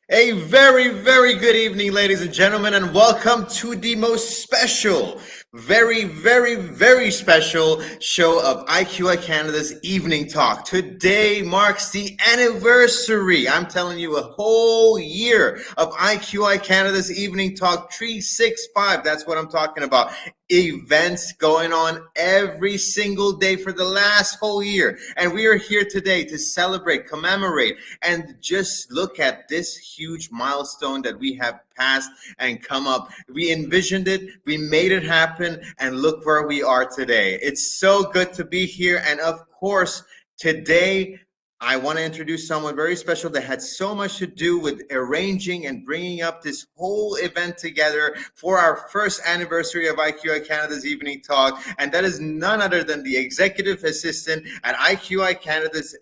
A very, very good evening, ladies and gentlemen, and welcome to the most special, very, very, very special show of IQI Canada's Evening Talk. Today marks the anniversary. I'm telling you, a whole year of IQI Canada's Evening Talk 365. That's what I'm talking about. Events going on every single day for the last whole year. And we are here today to celebrate, commemorate, and just look at this huge milestone that we have passed and come up. We envisioned it, we made it happen, and look where we are today. It's so good to be here. And of course, today, I want to introduce someone very special that had so much to do with arranging and bringing up this whole event together for our first anniversary of IQI Canada's Evening Talk. And that is none other than the executive assistant at IQI Canada's,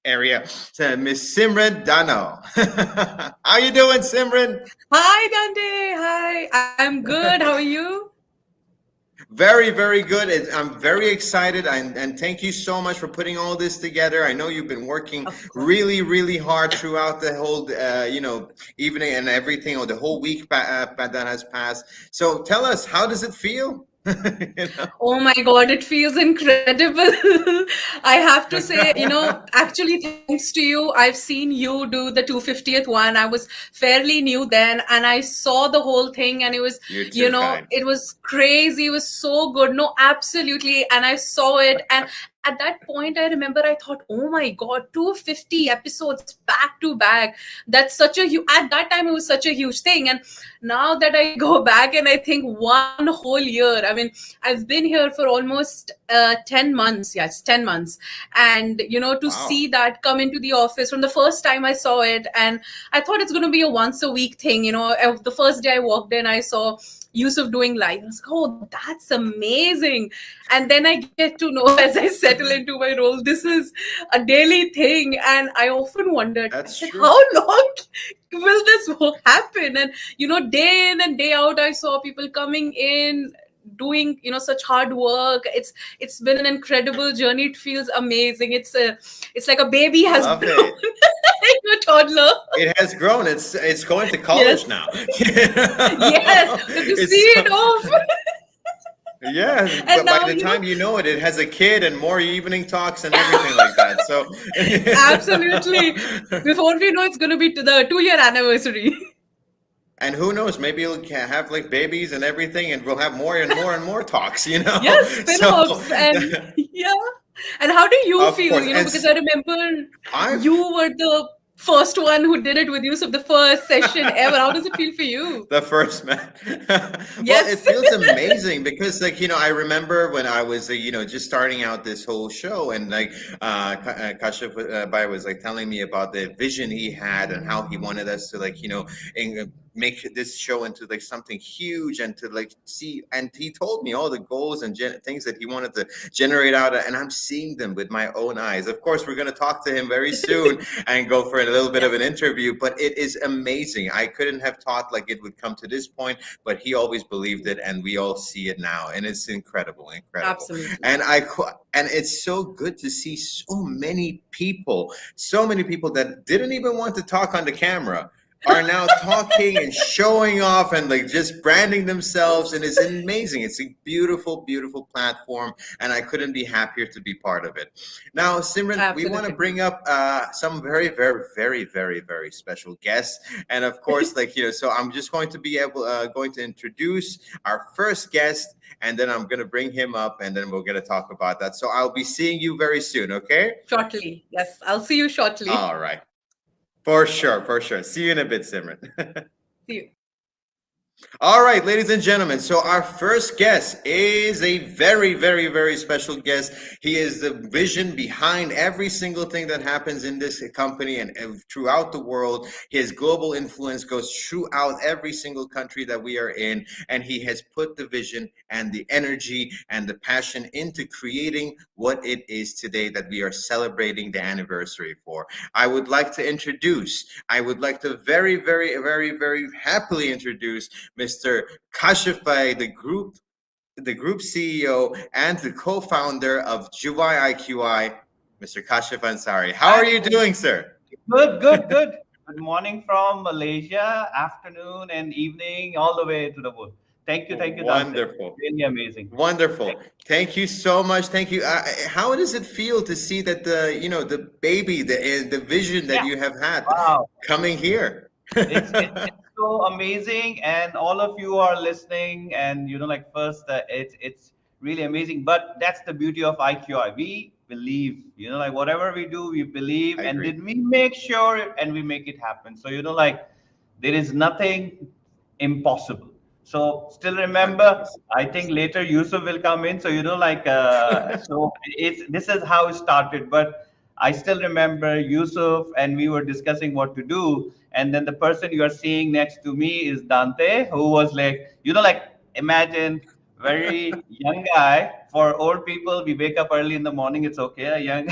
area, so Miss Simran Dano. How you doing, Simran? Hi, Dante. Hi, I'm good. How are you? Very, very good. I'm very excited, and thank you so much for putting all this together. I know you've been working Of course. really, really hard throughout the whole, evening and everything, or the whole week that has passed. So tell us, how does it feel? You know? Oh my God, it feels incredible. I have to say, actually, thanks to you, I've seen you do the 250th one. I was fairly new then, and I saw the whole thing, and it was, You're too kind. it was crazy. It was so good. No, absolutely. And I saw it, and at that point, I remember I thought, oh my God, 250 episodes back to back. That's such a huge, at that time, it was such a huge thing. And now that I go back and I think one whole year, I mean, I've been here for almost 10 months. Yes, 10 months. And, to Wow. see that come into the office from the first time I saw it, and I thought it's going to be a once a week thing. The first day I walked in, I saw Yusuf doing live. I was like, oh, that's amazing. And then I get to know as I settle into my role, this is a daily thing. And I often wondered, I That's said, true. how long will this happen? And, day in and day out, I saw people coming in, doing such hard work. It's been an incredible journey. It feels amazing. It's like a baby has Love grown it. like a toddler. It has grown. It's going to Yes, college now. yes, but to see It's it off. yeah, And but by now, the time you know it, it has a kid and more evening talks and everything like that. So absolutely, before we know, it's going to be to the 2 year anniversary. and who knows, maybe you'll have like babies and everything, and we'll have more and more and more talks, you know? Yes, So spin-offs. And yeah. And how do you of feel? course, Because I remember you I've were the first one who did it with you, so the first session ever. How does it feel for you? the first man. Well, it Yes. feels amazing because, like, I remember when I was, just starting out this whole show, and like, Kashif Bhai was like telling me about the vision he had and how he wanted us to, like, make this show into like something huge and to like see. And he told me all the goals and things that he wanted to generate out of, and I'm seeing them with my own eyes. Of course, we're going to talk to him very soon and go for a little bit of an Yes, interview, but it is amazing. I couldn't have thought like it would come to this point, but he always believed it, and we all see it now, and it's incredible, incredible. absolutely. And and it's so good to see so many people that didn't even want to talk on the camera are now talking and showing off and like just branding themselves, and it's amazing. It's a beautiful, beautiful platform, and I couldn't be happier to be part of it. Now, Simran, we want to Absolutely. bring up some very, very, very, very, very special guests, and of course, like, so I'm just going to be going to introduce our first guest, and then I'm going to bring him up, and then we're going to talk about that. So I'll be seeing you very soon. Okay. Shortly. Yes, I'll see you shortly. All right. For sure, for sure. See you in a bit, Simran. See you. All right, ladies and gentlemen. So our first guest is a very, very, very special guest. He is the vision behind every single thing that happens in this company and throughout the world. His global influence goes throughout every single country that we are in, and he has put the vision and the energy and the passion into creating what it is today that we are celebrating the anniversary for. I would like to very, very, very, very happily introduce Mr. Kashif Bhai, the group CEO and the co-founder of Jubai IQI, Mr. Kashif Ansari. How are Hi, you doing, sir? good, good, good. Good morning from Malaysia, afternoon and evening, all the way to the world. Thank you, Dante. Wonderful. Really amazing. Wonderful. Thank you so much. Thank you. How does it feel to see that the baby, the vision that Yeah. you have had Wow. coming here? It's so amazing, and all of you are listening, and like first, it's really amazing. But that's the beauty of IQI. We believe, like whatever we do, we believe, I and agree. then we make sure and we make it happen. So like there is nothing impossible. So still remember, 100%. I think later Yusuf will come in. So like so it's this is how it started. But I still remember Yusuf, and we were discussing what to do. And then the person you are seeing next to me is Dante, who was like, like imagine very young guy. For old people, we wake up early in the morning. It's okay, a young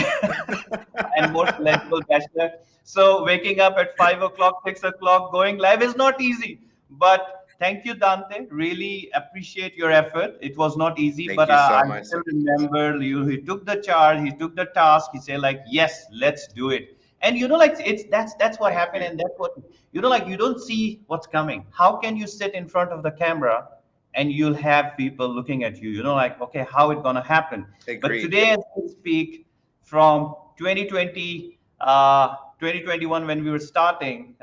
and most legible bachelor. So waking up at 5 o'clock, 6 o'clock, going live is not easy. But thank you, Dante. Really appreciate your effort. It was not easy, Thank but you so I much, still sir. remember you. He took the charge. He took the task. He said like, "Yes, let's do it." And like it's that's what I happened, agree. and that's what like you don't see what's coming. How can you sit in front of the camera and you'll have people looking at you? Like okay, how it gonna happen? But Agreed. today, as we speak, from 2020, 2021, when we were starting,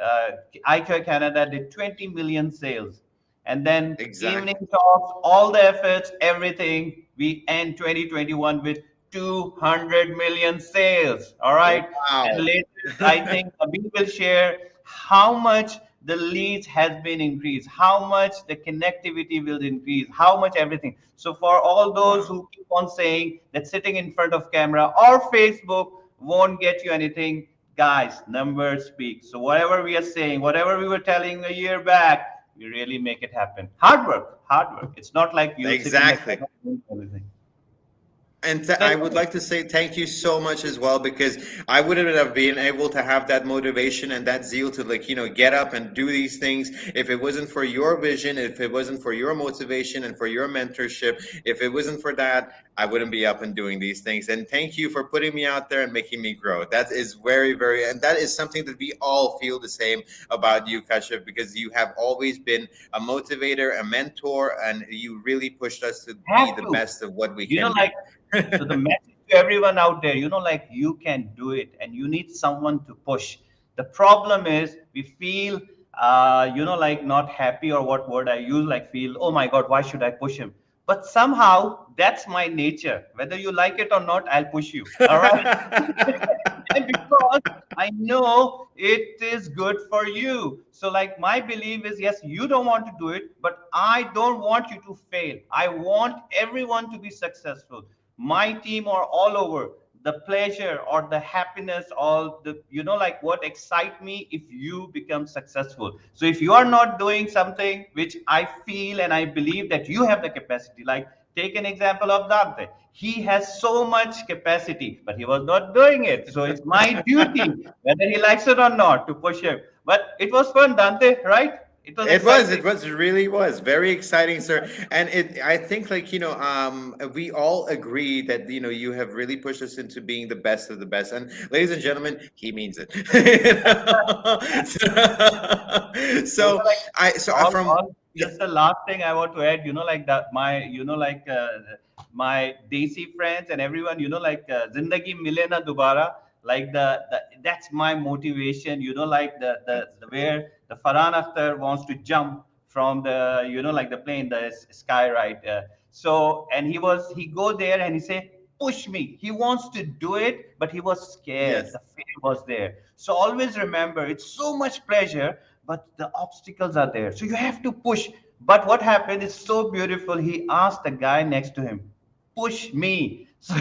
IQI Canada did 20 million sales. And then evening Exactly. talks, all the efforts, everything, we end 2021 with 200 million sales. All right. And Wow. later, I think Abhi will share how much the leads has been increased, how much the connectivity will increase, how much everything. So for all those Wow. who keep on saying that sitting in front of camera or Facebook won't get you anything, guys, numbers speak. So whatever we are saying, whatever we were telling a year back, we really make it happen. Hard work, hard work. It's not like you'll sit in the Exactly. camera doing everything. And So I would like to say thank you so much as well, because I wouldn't have been able to have that motivation and that zeal to get up and do these things if it wasn't for your vision, if it wasn't for your motivation and for your mentorship. If it wasn't for that, I wouldn't be up and doing these things. And thank you for putting me out there and making me grow. That is very, very, and that is something that we all feel the same about you, Kashyap, because you have always been a motivator, a mentor, and you really pushed us to be have the to, best of what we you know, can like be. so the message to everyone out there, like you can do it, and you need someone to push. The problem is we feel, like not happy, or what word I use, like feel, oh my God, why should I push him? But somehow that's my nature. Whether you like it or not, I'll push you. All right. And because I know it is good for you. So, like, my belief is yes, you don't want to do it, but I don't want you to fail. I want everyone to be successful. My team or all over. The pleasure or the happiness, or the, like what excite me if you become successful. So, if you are not doing something which I feel and I believe that you have the capacity, like take an example of Dante. He has so much capacity, but he was not doing it. So it's my duty, whether he likes it or not, to push him. But it was fun, Dante, right? It was It exciting. was, it really was very exciting, sir. And I think we all agree that, you have really pushed us into being the best of the best. And ladies and gentlemen, he means it. So, So, like from, all yeah, just the last thing I want to add, like that my my Desi friends and everyone, like Zindagi Mile Na Dobara, like the that's my motivation, like the where the Farhan Akhtar wants to jump from the, like the plane, the sky, right? So and he go there and he say, push me. He wants to do it, but he was scared. yes. The fear was there. So always remember, it's so much pleasure, but the obstacles are there. So you have to push. But what happened is so beautiful. He asked the guy next to him, push me. So,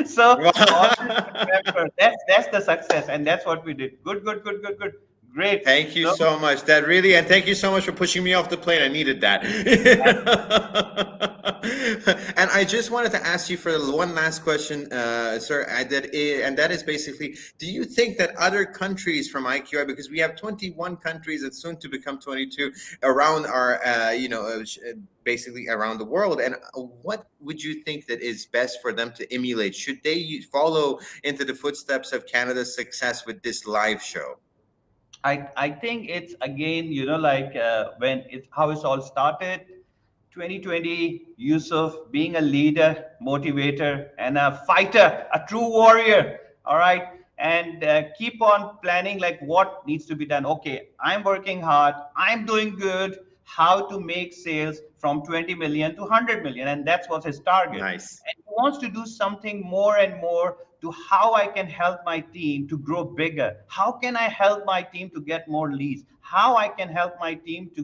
so always remember, that's the success, and that's what we did. Good, good, good, good, good. Great. Thank you So so much. That really, and thank you so much for pushing me off the plane. I needed that. And I just wanted to ask you for one last question, sir. And that is basically: do you think that other countries from IQI, because we have 21 countries, it's soon to become 22 around our, basically around the world, and what would you think that is best for them to emulate? Should they follow into the footsteps of Canada's success with this live show? I think it's again, when it's how it's all started. 2020, Yusuf being a leader, motivator, and a fighter, a true warrior. All right. And keep on planning like what needs to be done. Okay, I'm working hard, I'm doing good. How to make sales from 20 million to 100 million. And that's what's his target. Nice. And he wants to do something more and more to how I can help my team to grow bigger. How can I help my team to get more leads? How I can help my team to,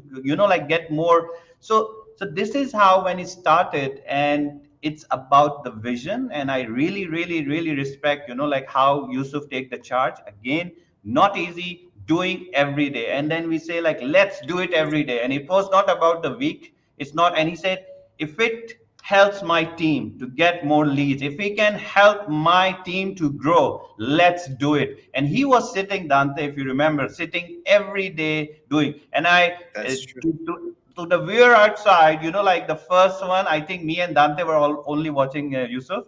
get more. So this is how when it started, and it's about the vision. And I really, really, really respect, how Yusuf take the charge again. Not easy doing every day. And then we say like, let's do it every day. And it was not about the week. It's not. And he said, if it helps my team to get more leads, if we can help my team to grow, let's do it. And he was sitting, Dante, if you remember, sitting every day doing. And That's true. to the viewer outside, like the first one, I think me and Dante were all only watching Yusuf.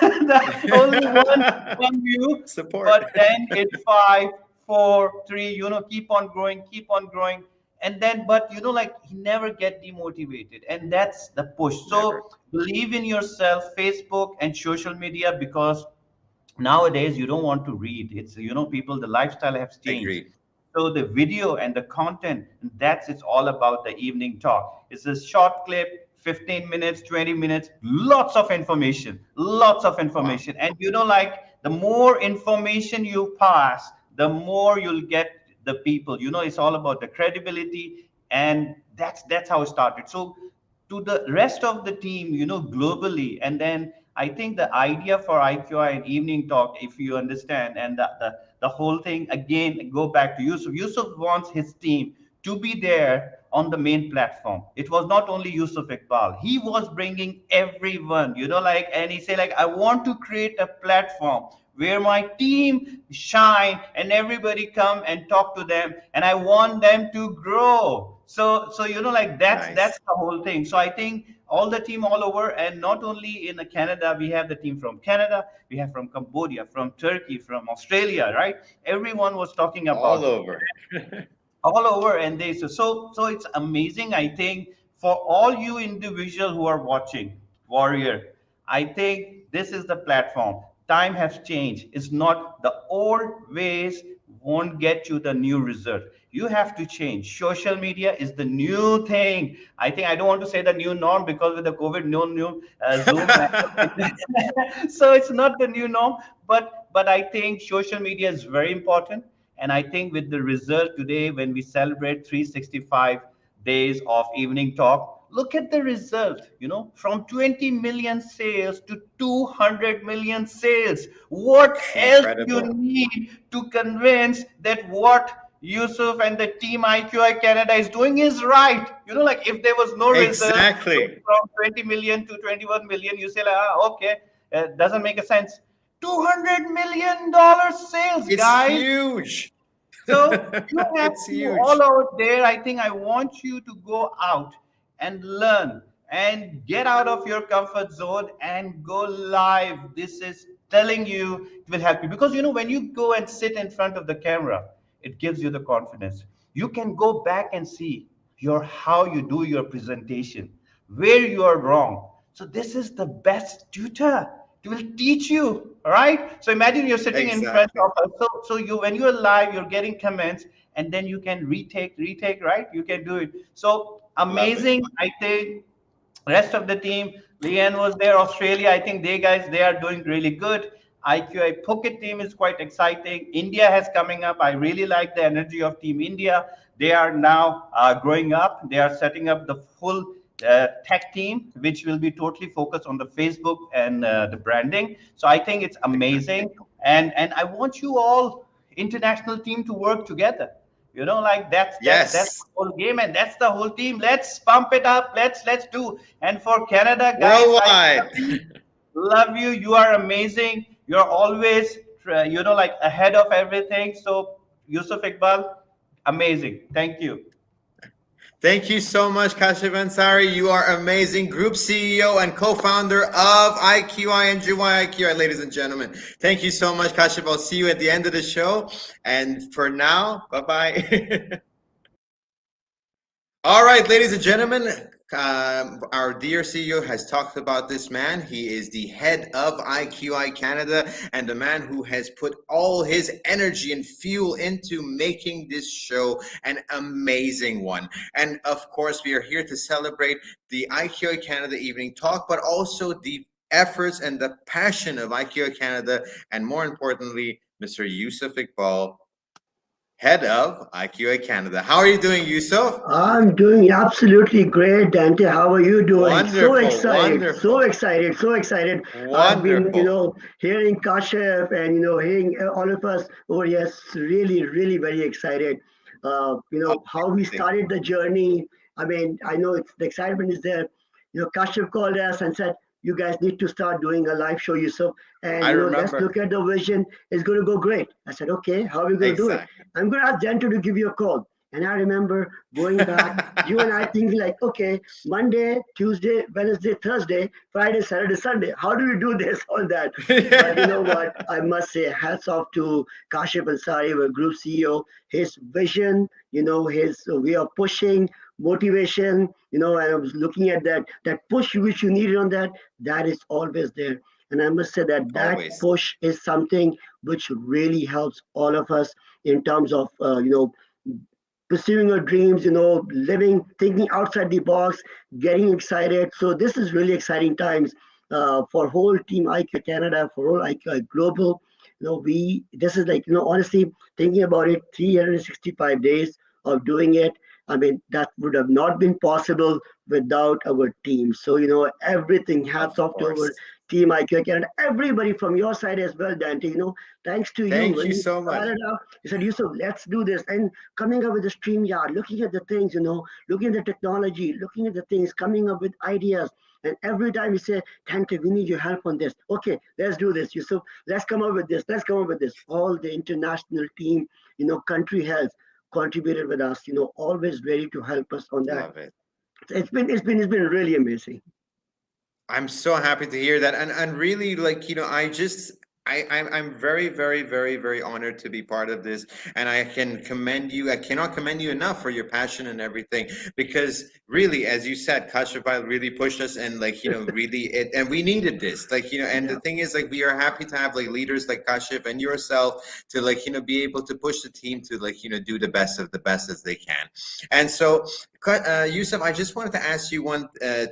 That's only one view. Support. But then it's 5, 4, 3, keep on growing. And then, but like he never get demotivated. And that's the push. Never. So believe in yourself, Facebook and social media, because nowadays you don't want to read. It's, people, the lifestyle has changed. Agreed. So the video and the content, that's it's all about the evening talk. It's a short clip, 15 minutes, 20 minutes, lots of information, lots of Wow. information. And like the more information you pass, the more you'll get the people. It's all about the credibility, and that's how it started. So to the rest of the team, globally. And then I think the idea for IQI and evening talk, if you understand, and the whole thing again, go back to Yusuf. Yusuf wants his team to be there on the main platform. It was not only Yusuf Iqbal. He was bringing everyone, and he said like, I want to create a platform where my team shine and everybody come and talk to them, and I want them to grow. So like that's Nice. the whole thing. So I think all the team all over, and not only in the Canada, we have the team from Canada, we have from Cambodia, from Turkey, from Australia, right? Everyone was talking All about over. all over. And they so it's amazing. I think for all you individual who are watching Warrior, I think this is the platform. Time has changed. It's not the old ways won't get you the new result. You have to change. Social media is the new thing. I think I don't want to say the new norm, because with the COVID, no new Zoom. So it's not the new norm, but I think social media is very important. And I think with the result today, when we celebrate 365 days of evening talk, look at the result, from 20 million sales to 200 million sales. What else you Incredible. need to convince that what Yusuf and the team IQI Canada is doing is right? Like if there was no result Exactly. from 20 million to 21 million, you say, like, okay, doesn't make a sense. $200 million sales, It's guys. huge. So you have It's to all huge. out there. I think I want you to go out and learn and get out of your comfort zone and go live. This is telling you it will help you, because when you go and sit in front of the camera, it gives you the confidence. You can go back and see your how you do your presentation, where you are wrong. So this is the best tutor. It will teach you. All right. So imagine you're sitting in front Exactly. of us. So you, when you're live, you're getting comments, and then you can retake, right? You can do it. So Love it. amazing. I think rest of the team, Leanne was there, Australia. I think they are doing really good. IQI Phuket team is quite exciting. India has coming up. I really like the energy of Team India. They are now growing up. They are setting up the full tech team, which will be totally focused on the Facebook and the branding. So I think it's amazing, and I want you all international team to work together. Like that's Yes. the whole game, and that's the whole team. Let's pump it up. Let's do. And for Canada, guys, I Worldwide. love you. Love you. You are amazing. You're always, like ahead of everything. So Yusuf Iqbal, amazing. Thank you. Thank you so much, Kashif Ansari. You are amazing. Group CEO and co-founder of IQI and IQI, ladies and gentlemen. Thank you so much, Kashif. I'll see you at the end of the show. And for now, bye-bye. All right, ladies and gentlemen, our dear CEO has talked about this man. He is the head of IQI Canada and the man who has put all his energy and fuel into making this show an amazing one. And of course, we are here to celebrate the IQI Canada Evening Talk, but also the efforts and the passion of IQI Canada, and more importantly, Mr. Yusuf Iqbal, head of IQA Canada. How are you doing, Yusuf? I'm doing absolutely great, Dante. How are you doing? So Wonderful, excited, so wonderful, excited, so excited. I've been, wonderful. hearing Kashif and, hearing all of us. Oh, yes, really, really very excited. How we Amazing. started the journey. I mean, I know it's the excitement is there. Kashif called us and said, you guys need to start doing a live show, Yusuf. And, I let's remember. look at the vision. It's going to go great. I said, okay, how are we going to do it? Exactly. I'm going to ask Dante to give you a call. And I remember going back, you and I thinking like, okay, Monday, Tuesday, Wednesday, Thursday, Friday, Saturday, Sunday. How do we do this, all that? But you know what? I must say, hats off to Kashif Ansari, our group CEO. His vision, his way of pushing, motivation, and I was looking at that push which you needed on that is always there. And I must say that Always. push is something which really helps all of us in terms of, pursuing our dreams, living, thinking outside the box, getting excited. So this is really exciting times for whole team IQ Canada, for whole IQ Global. This is like, honestly, thinking about it, 365 days of doing it. I mean, that would have not been possible without our team. So, everything hats Of off to our course. team IQ Canada, everybody from your side as well, Dante. Thanks to you. Thank When you you so much. started out, you said, Yusuf, let's do this. And coming up with the StreamYard, looking at the things, looking at the technology, looking at the things, coming up with ideas. And every time you say, Dante, we need your help on this. Okay, let's do this, Yusuf. Let's come up with this. Let's come up with this. All the international team, country health contributed with us, always ready to help us on that. Love it. It's been really amazing. I'm so happy to hear that, and really, like, I'm very, very, very, very honored to be part of this, and I can commend you. I cannot commend you enough for your passion and everything, because really, as you said, Kashifai really pushed us, and like, really, and we needed this, like, and Yeah. the thing is, like, we are happy to have like leaders like Kashif and yourself to like, be able to push the team to like, do the best of the best as they can, and so. Yusuf, I just wanted to ask you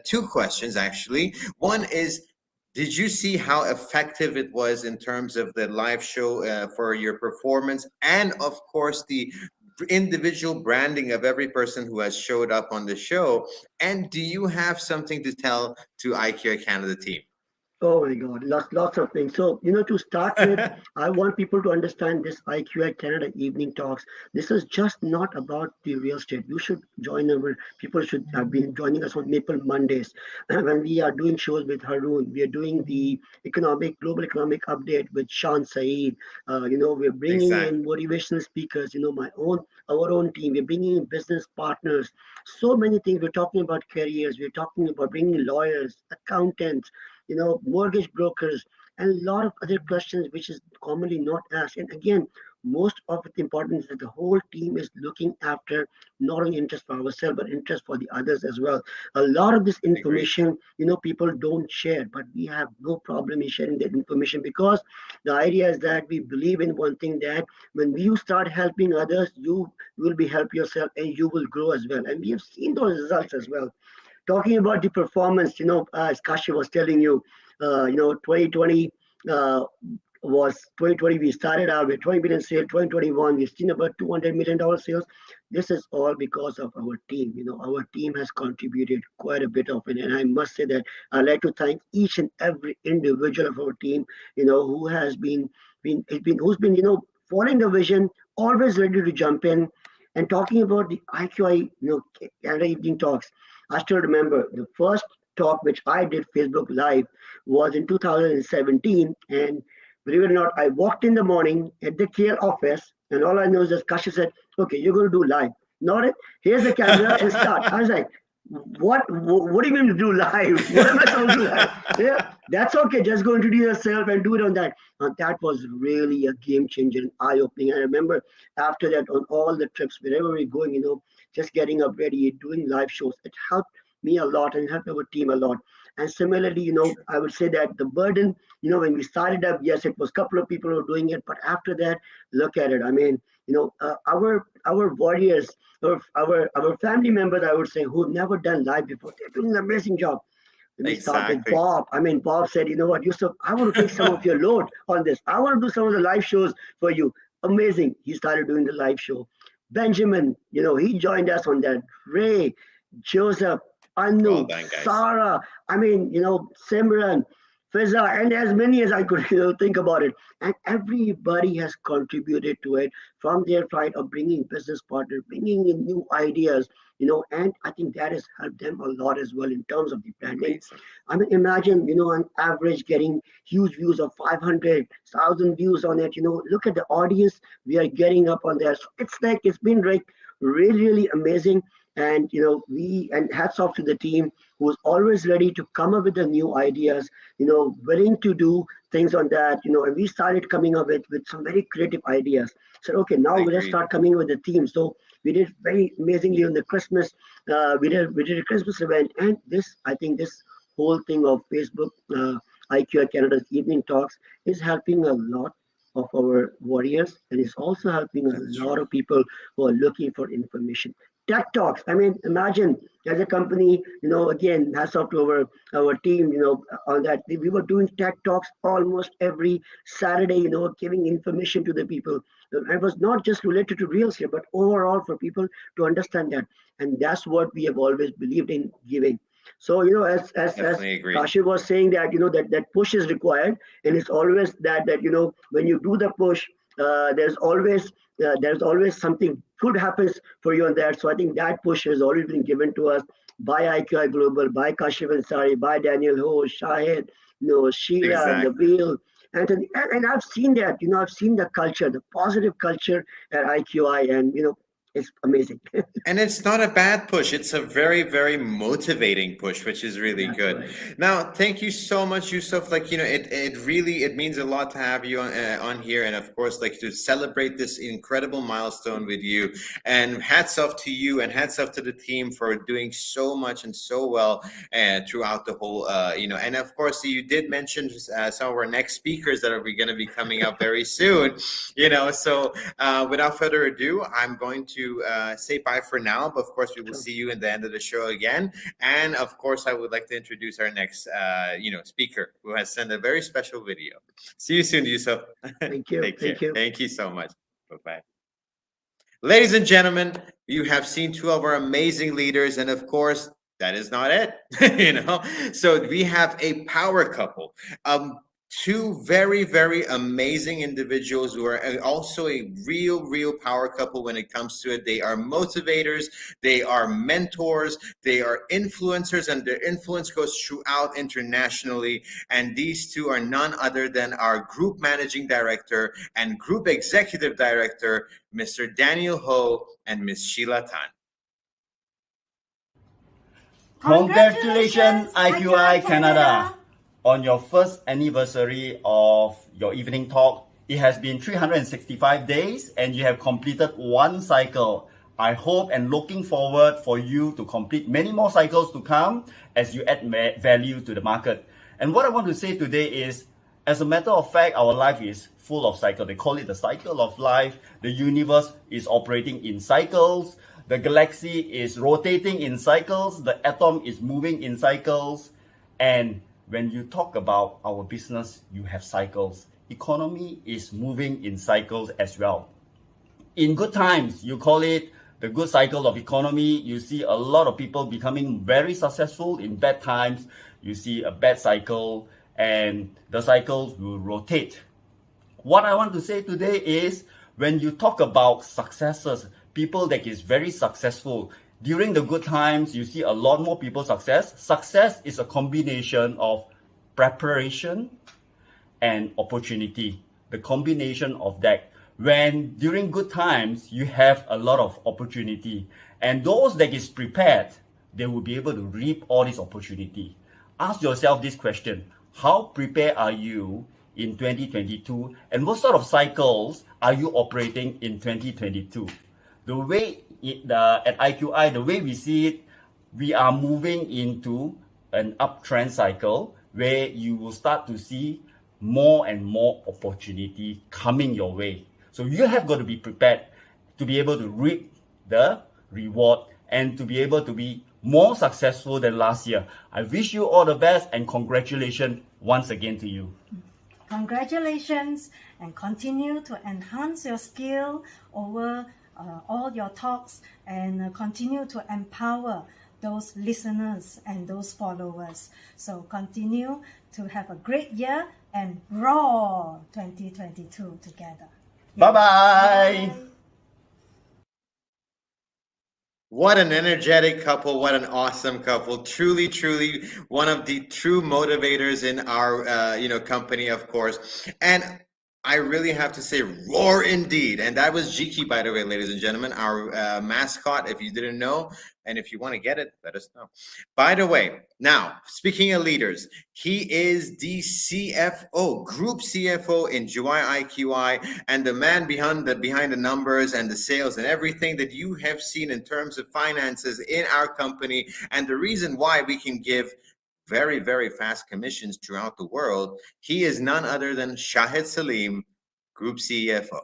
two questions actually. One is, did you see how effective it was in terms of the live show for your performance, and of course the individual branding of every person who has showed up on the show? And do you have something to tell to IKEA Canada team? Oh my God, lots of things. So, to start with, I want people to understand this IQI Canada evening talks. This is just not about the real estate. You should join our, people should have been joining us on Maple Mondays. And when we are doing shows with Haroon, we are doing the global economic update with Sean Saeed. We're bringing in Exactly. motivational speakers, our own team. We're bringing in business partners. So many things. We're talking about careers. We're talking about bringing lawyers, accountants, mortgage brokers, and a lot of other questions which is commonly not asked. And again, most of the importance is that the whole team is looking after not only interest for ourselves but interest for the others as well. A lot of this Agreed. information, people don't share, but we have no problem in sharing that information because the idea is that we believe in one thing, that when you start helping others, you will be help yourself and you will grow as well. And we have seen those results as Agreed. well. Talking about the performance, as Kashi was telling you, 2020 uh, was 2020. We started out with 20 million sales. 2021, we've seen about $200 million sales. This is all because of our team. Our team has contributed quite a bit of it, and I must say that I'd like to thank each and every individual of our team. Who has who's been following the vision, always ready to jump in. And talking about the IQI, Canada Evening Talks, I still remember the first talk which I did Facebook Live was in 2017. And believe it or not, I walked in the morning at the KL office, and all I know is that Kashi said, okay, you're going to do live. Nodded. Here's the camera and start. I was like, what do you mean to do live? What am I supposed to do live? Yeah, that's okay. Just go introduce yourself and do it on that. And that was really a game changer and eye opening. I remember after that on all the trips, wherever we're going, just getting up ready, doing live shows. It helped me a lot and helped our team a lot. And similarly, I would say that the burden, when we started up, yes, it was a couple of people who were doing it, but after that, look at it. I mean, our warriors, our family members, I would say, who've never done live before, they're doing an amazing job. When we started Exactly. Bob, Bob said, you know what, Yusuf, I want to take some of your load on this. I want to do some of the live shows for you. Amazing. He started doing the live show. Benjamin, he joined us on that. Ray, Joseph, Well Anu, done, guys. Sarah, Simran, Fiza, and as many as I could think about it. And everybody has contributed to it from their side of bringing business partners, bringing in new ideas, and I think that has helped them a lot as well in terms of the branding. Amazing. I mean, imagine, on average getting huge views of 500,000 views on it. Look at the audience we are getting up on there. So it's been like really, really amazing. And, and hats off to the team who's always ready to come up with the new ideas, willing to do things on that, and we started coming up with some very creative ideas. So, okay, now let's Agreed. start coming with the theme. So we did very amazingly on the Christmas, we did a Christmas event, and I think this whole thing of Facebook, IQI Canada's evening talks is helping a lot of our warriors, and it's also helping a That's lot true. of people who are looking for information. Tech talks. I mean, imagine as a company, again, hats off to our team, on that. We were doing tech talks almost every Saturday, giving information to the people. It was not just related to real estate, but overall for people to understand that. And that's what we have always believed in giving. So, as Definitely agree. Kashif was saying that, that push is required, and it's always that, when you do the push, there's always something good happens for you on that. So I think that push has always been given to us by IQI Global, by Kashif Ansari, by Daniel Ho, Shahid, Sheila, Exactly. Nabil, Anthony. And I've seen that, I've seen the culture, the positive culture at IQI, and it's amazing. And it's not a bad push. It's a very, very motivating push, which is really That's good. right. Now, thank you so much, Yusuf. Like, it really, it means a lot to have you on here. And of course, like to celebrate this incredible milestone with you. And hats off to you and hats off to the team for doing so much and so well throughout the whole, and of course, you did mention some of our next speakers that are going to be coming up very soon, so without further ado, I'm going to say bye for now, but of course we will Sure. see you in the end of the show again. And of course I would like to introduce our next speaker who has sent a very special video. See you soon, Yusuf. Thank you. Take care. Thank you. Thank you so much. Bye-bye. Ladies and gentlemen, you have seen two of our amazing leaders, and of course that is not it. So we have a power couple, two very, very amazing individuals who are also a real power couple when it comes to it. They are motivators, they are mentors, they are influencers, and their influence goes throughout internationally. And these two are none other than our group managing director and group executive director, Mr. Daniel Ho and Ms. Sheila Tan. Congratulations, IQI Canada, on your first anniversary of your evening talk. It has been 365 days and you have completed one cycle. I hope and looking forward for you to complete many more cycles to come as you add value to the market. And what I want to say today is, as a matter of fact, our life is full of cycles. They call it the cycle of life. The universe is operating in cycles. The galaxy is rotating in cycles. The atom is moving in cycles. And when you talk about our business, you have cycles. Economy is moving in cycles as well. In good times, you call it the good cycle of economy. You see a lot of people becoming very successful. In bad times, you see a bad cycle, and the cycles will rotate. What I want to say today is, when you talk about successes, people that is very successful, during the good times, you see a lot more people success. Success is a combination of preparation and opportunity. The combination of that. When during good times, you have a lot of opportunity. And those that is prepared, they will be able to reap all this opportunity. Ask yourself this question: how prepared are you in 2022? And what sort of cycles are you operating in 2022? The way at IQI, the way we see it, we are moving into an uptrend cycle where you will start to see more and more opportunity coming your way. So you have got to be prepared to be able to reap the reward and to be able to be more successful than last year. I wish you all the best and congratulations once again to you. Congratulations, and continue to enhance your skill over all your talks, and continue to empower those listeners and those followers. So continue to have a great year and roar 2022 together. Bye-bye. What an energetic couple. What an awesome couple. Truly, truly one of the true motivators in our, company, of course. And I really have to say, roar indeed. And that was Jiki, by the way, ladies and gentlemen, our mascot, if you didn't know. And if you want to get it, let us know. By the way, now, speaking of leaders, he is the CFO, Group CFO in July IQI, and the man behind the numbers and the sales and everything that you have seen in terms of finances in our company, and the reason why we can give very, very fast commissions throughout the world. He is none other than Shahid Salim, Group CFO.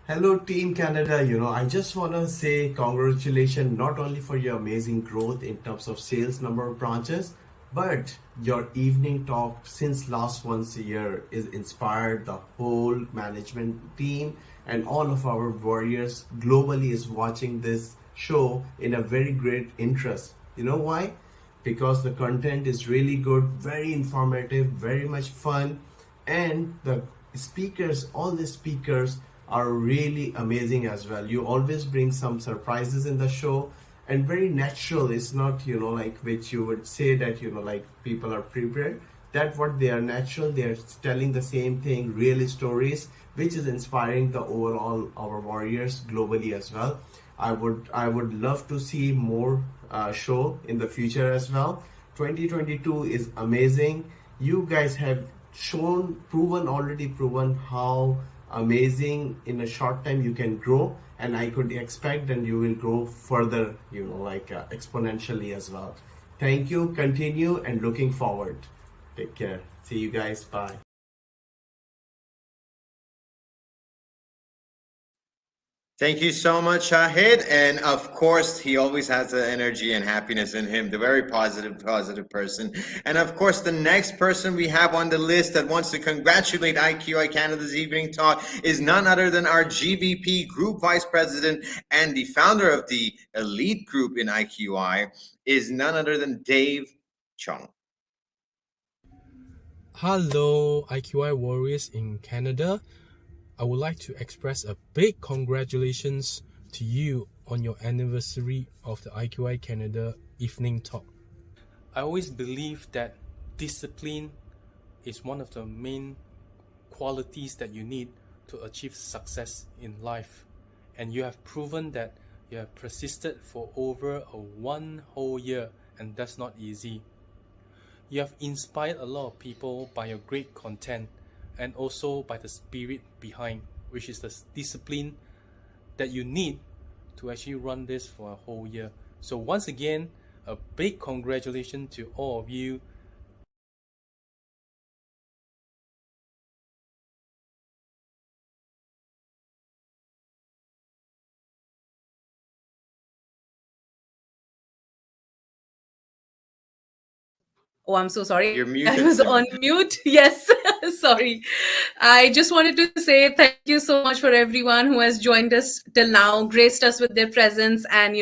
Hello, Team Canada. I just want to say congratulations not only for your amazing growth in terms of sales number of branches, but your evening talk since last once a year is inspired the whole management team, and all of our warriors globally is watching this show in a very great interest. You know why? Because the content is really good, very informative, very much fun, and the speakers, all the speakers are really amazing as well. You always bring some surprises in the show, and very natural. It's not like which you would say that like people are prepared. That what they are natural, they are telling the same thing, real stories, which is inspiring the overall our warriors globally as well. I would love to see more show in the future as well. 2022 is amazing. You guys have already proven how amazing in a short time you can grow, and I could expect that you will grow further, exponentially as well. Thank you, continue, and looking forward. Take care. See you guys. Bye. Thank you so much, Shahid. And of course, he always has the energy and happiness in him, the very positive person. And of course, the next person we have on the list that wants to congratulate IQI Canada's Evening Talk is none other than our GVP, Group Vice President, and the founder of the elite group in IQI, is none other than Dave Chung. Hello, IQI Warriors in Canada. I would like to express a big congratulations to you on your anniversary of the IQI Canada Evening Talk. I always believe that discipline is one of the main qualities that you need to achieve success in life. And you have proven that you have persisted for over one whole year, and that's not easy. You have inspired a lot of people by your great content, and also by the spirit behind, which is the discipline that you need to actually run this for a whole year. So once again, a big congratulations to all of you. Oh, I'm so sorry. You're muted. I was on mute. Yes, sorry. I just wanted to say thank you so much for everyone who has joined us till now, graced us with their presence, and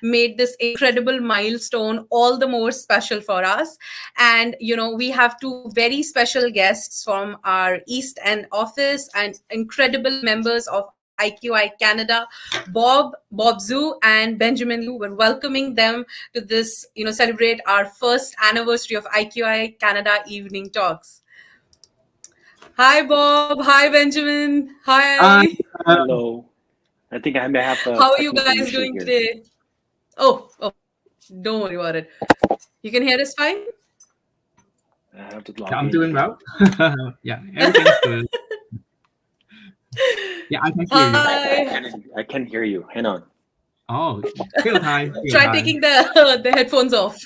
made this incredible milestone all the more special for us. And we have two very special guests from our East End office and incredible members of IQI Canada, Bob Zhu, and Benjamin Liu. We're welcoming them to this, celebrate our first anniversary of IQI Canada Evening Talks. Hi, Bob. Hi, Benjamin. Hi. Hello. I think I may have a How are you technical guys issue doing here. today? Oh, don't worry about it. You can hear us fine? I have to log I'm in doing again. well. Yeah, everything's good. Yeah, I can hear you. Hi. I can hear you. Hang on. Oh, still high. Still Try high. taking the headphones off.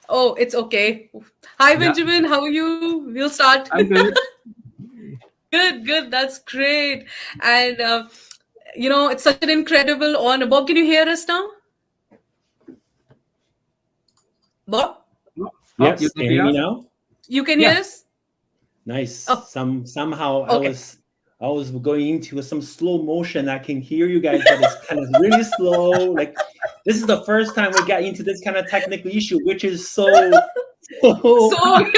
Oh, it's okay. Hi, Yeah. Benjamin. How are you? We'll start. I'm good. Good. That's great. And it's such an incredible honor. Bob, can you hear us now? Bob, Oh, Yes, you can you hear me us? now? you can Yeah. hear us? Nice. Oh. Somehow Okay. I was going into some slow motion. I can hear you guys, but it's kind of really slow. Like this is the first time we got into this kind of technical issue, which is so So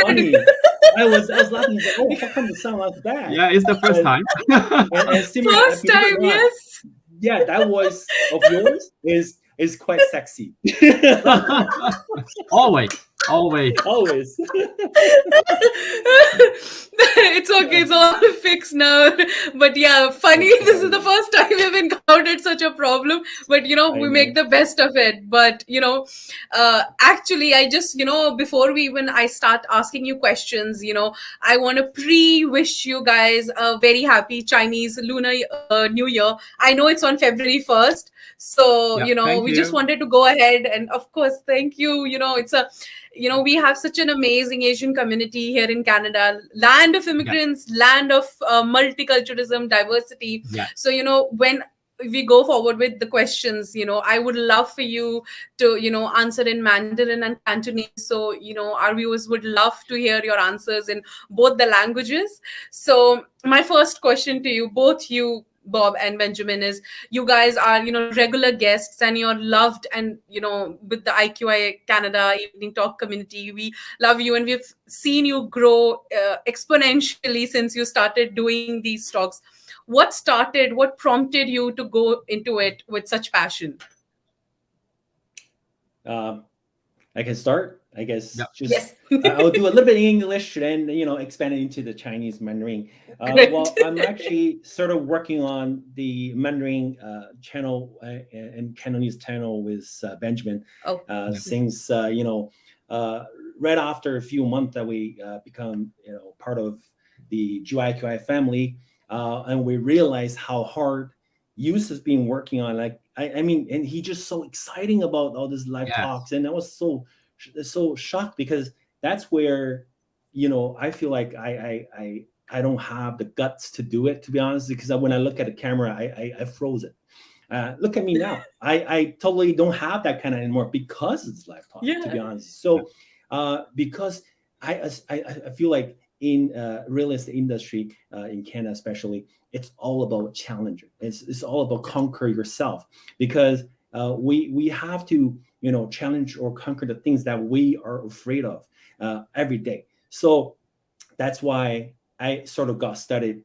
funny. I was laughing. Like, oh, how come it sound like that? Yeah, it's the first time. And similar, first believe it time, or not, yes. yeah, that voice of yours is quite sexy. Always. Always. It's okay, it's all fixed now. But yeah, funny, this is the first time we've encountered such a problem. But we make the best of it. But actually, I just before I start asking you questions, I want to pre-wish you guys a very happy Chinese Lunar New Year. I know it's on February 1st, so Yeah, thank we you. just wanted to go ahead and of course thank you. It's a we have such an amazing Asian community here in Canada, land of immigrants, land of multiculturalism, diversity. Yeah. So, when we go forward with the questions, I would love for you to, answer in Mandarin and Cantonese. So, our viewers would love to hear your answers in both the languages. So, my first question to you, both you, Bob and Benjamin, is you guys are regular guests and you're loved, and with the IQI Canada Evening Talk community, we love you and we've seen you grow exponentially since you started doing these talks. What prompted you to go into it with such passion? I can start, I guess. Yeah. Just Yes. I'll do a little bit in English and expand it into the Chinese Mandarin. Great. Well, I'm actually sort of working on the Mandarin channel and Cantonese channel with Benjamin since right after a few months that we become part of the GYQI family, and we realize how hard Yus has been working on. Like I mean, and he just so exciting about all these live talks, and I was so shocked because that's where I feel like I don't have the guts to do it, to be honest, because when I look at the camera I froze it. Look at me now. I totally don't have that kind of anymore because it's live talk, to be honest. So because I feel like in real estate industry in Canada especially, it's all about challenging. It's all about conquer yourself, because we have to challenge or conquer the things that we are afraid of every day. So that's why I sort of got started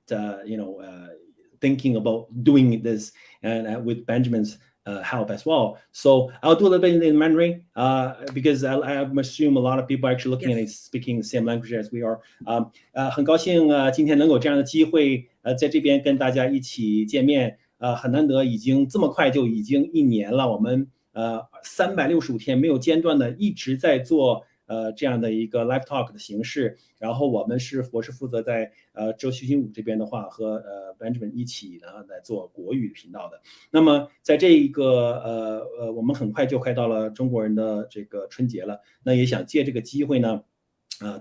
thinking about doing this, and with Benjamin's help as well. So I'll do a little bit in Mandarin because I assume a lot of people are actually looking at it speaking the same language as we are. 很高兴今天能有这样的机会在这边跟大家一起见面，很难得已经这么快就已经1年了，我们365天没有间断的一直在做这样的一个 live talk 的形式，然后我是负责在周徐新武这边的话和Benjamin 一起呢来做国语频道的。那么在这一个我们很快就快到了中国人的这个春节了，那也想借这个机会呢。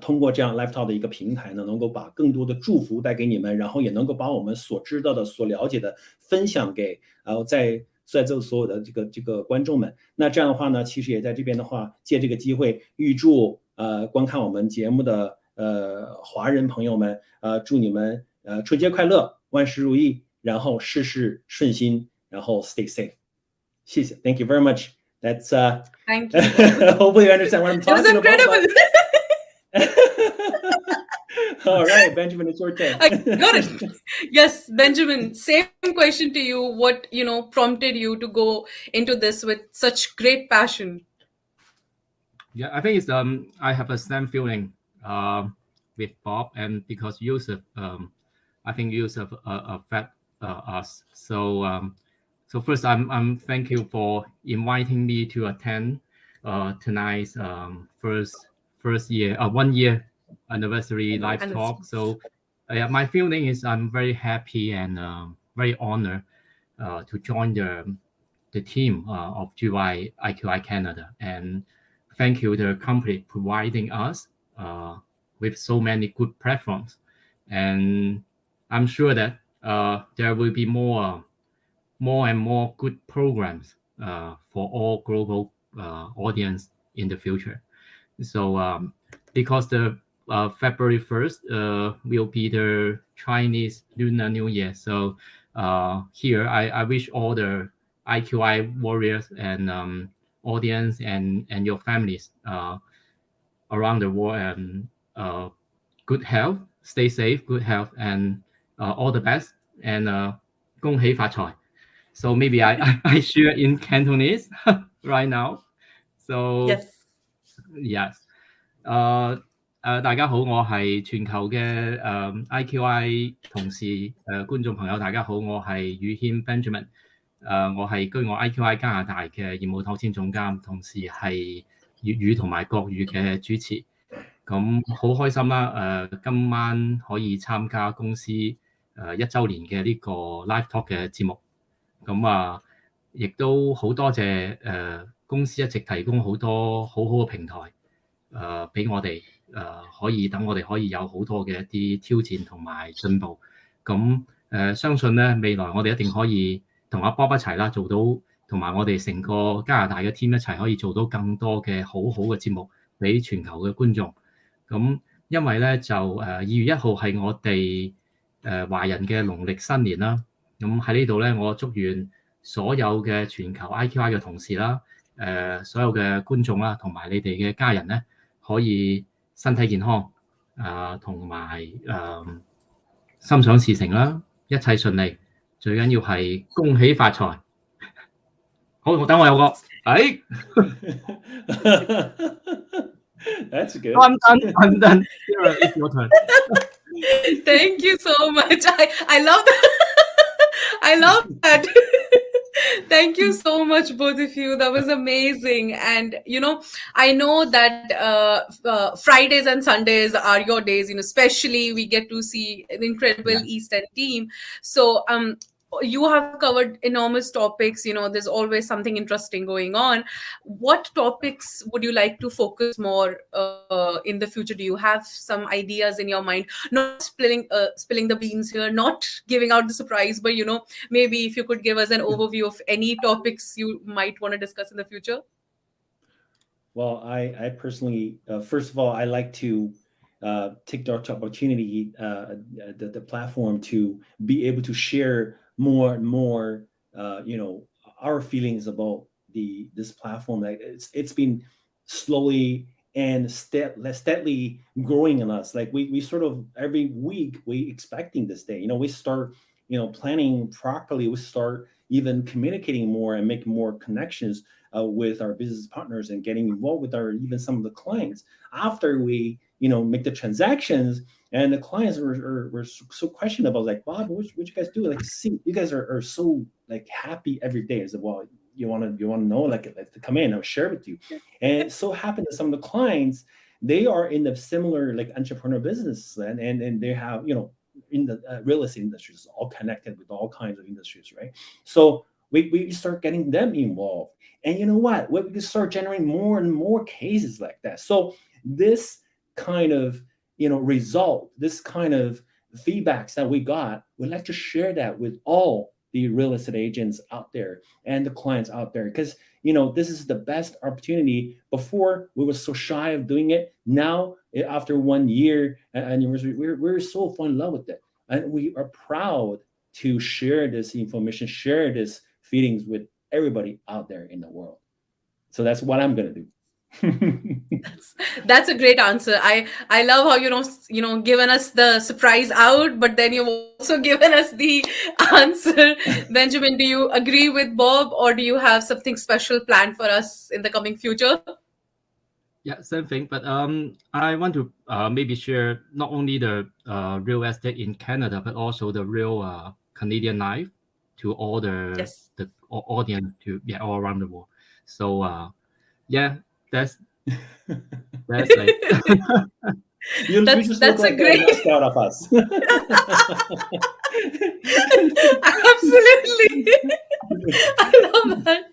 通过这样 live talk 的一个平台呢，能够把更多的祝福带给你们，然后也能够把我们所知道的、所了解的分享给在座所有的这个观众们。那这样的话呢，其实也在这边的话，借这个机会预祝观看我们节目的华人朋友们，祝你们春节快乐，万事如意，然后事事顺心，然后 stay safe。谢谢 ，Thank you very much. That's Thank you. Hopefully you understand what I'm talking It was incredible. about. All right, Benjamin, it's your turn. I got it. Yes, Benjamin, same question to you. What, prompted you to go into this with such great passion? Yeah, I think it's I have a same feeling. with Bob, and because Yusuf, I think Yusuf affect us. So first, I'm thank you for inviting me to attend tonight's first year 1 year anniversary live talk. So my feeling is I'm very happy and very honored to join the team of GY IQI Canada, and thank you the company providing us with so many good platforms, and I'm sure that there will be more and more good programs for all global audience in the future. So because the February 1st will be the Chinese Lunar New Year. So here I wish all the IQI warriors and audience and your families around the world and good health, stay safe, good health, and all the best. And 恭喜發財. So maybe I share in Cantonese right now. So yes. 大家好，我係全球嘅IQI 同事觀眾朋友，大家好，我係宇軒 Benjamin。我係居我 IQI 加拿大嘅業務拓展總監，同時係粵語同埋國語嘅主持。咁好開心啦！今晚可以參加公司1週年嘅呢個 live talk 嘅節目。咁亦都好多謝公司一直提供好多好好嘅平台俾我哋可以等我哋可以有好多嘅一啲挑戰同埋進步。咁相信咧未來我哋一定可以同阿 Bob 一齊啦，做到同埋我哋成個加拿大嘅 team 一齊可以做到更多嘅好好嘅節目俾全球嘅觀眾。咁因為咧就2月1號係我哋華人嘅農曆新年啦。咁喺呢度咧，我祝願所有嘅全球 IQI 嘅同事啦，所有嘅觀眾啦，同埋你哋嘅家人咧，可以身體健康，同埋心想事成啦，一切順利。最緊要係恭喜發財。好，等我有個That's good. I'm done. It's your turn. Thank you so much. I love that. I love that. Thank you so much, both of you. That was amazing. And, I know that Fridays and Sundays are your days, especially we get to see an incredible Eastern team. So, you have covered enormous topics. There's always something interesting going on. What topics would you like to focus more in the future? Do you have some ideas in your mind? Not spilling the beans here, not giving out the surprise, but maybe if you could give us an overview of any topics you might want to discuss in the future. Well, I personally, first of all, I like to take the opportunity, the platform to be able to share more and more, our feelings about this platform. Like it's been slowly and steadily growing in us. Like we sort of every week we expecting this day. We start planning properly. We start even communicating more and making more connections with our business partners and getting involved with even some of the clients after we make the transactions. And the clients were so questionable, like, Bob, what you guys do? Like, see, you guys are so like happy every day. I said, well, you want to know, like to come in, I'll share with you. And it so happened that some of the clients, they are in the similar like entrepreneur business, and they have in the real estate industry, is all connected with all kinds of industries, right? So we start getting them involved, and you know what? We can start generating more and more cases like that. So this kind of result, this kind of feedbacks that we got, we'd like to share that with all the real estate agents out there and the clients out there, because this is the best opportunity. Before we were so shy of doing it. Now after 1 year anniversary, we're so fall in love with it, and we are proud to share this information, share this feelings with everybody out there in the world. So that's what I'm gonna do. That's a great answer. I love how given us the surprise out, but then you've also given us the answer. Benjamin, do you agree with Bob, or do you have something special planned for us in the coming future? Yeah, same thing. But I want to maybe share not only the real estate in Canada, but also the real Canadian life to all the audience to all around the world. So yeah, that's like you just look like a mascot of us. Absolutely. I love that.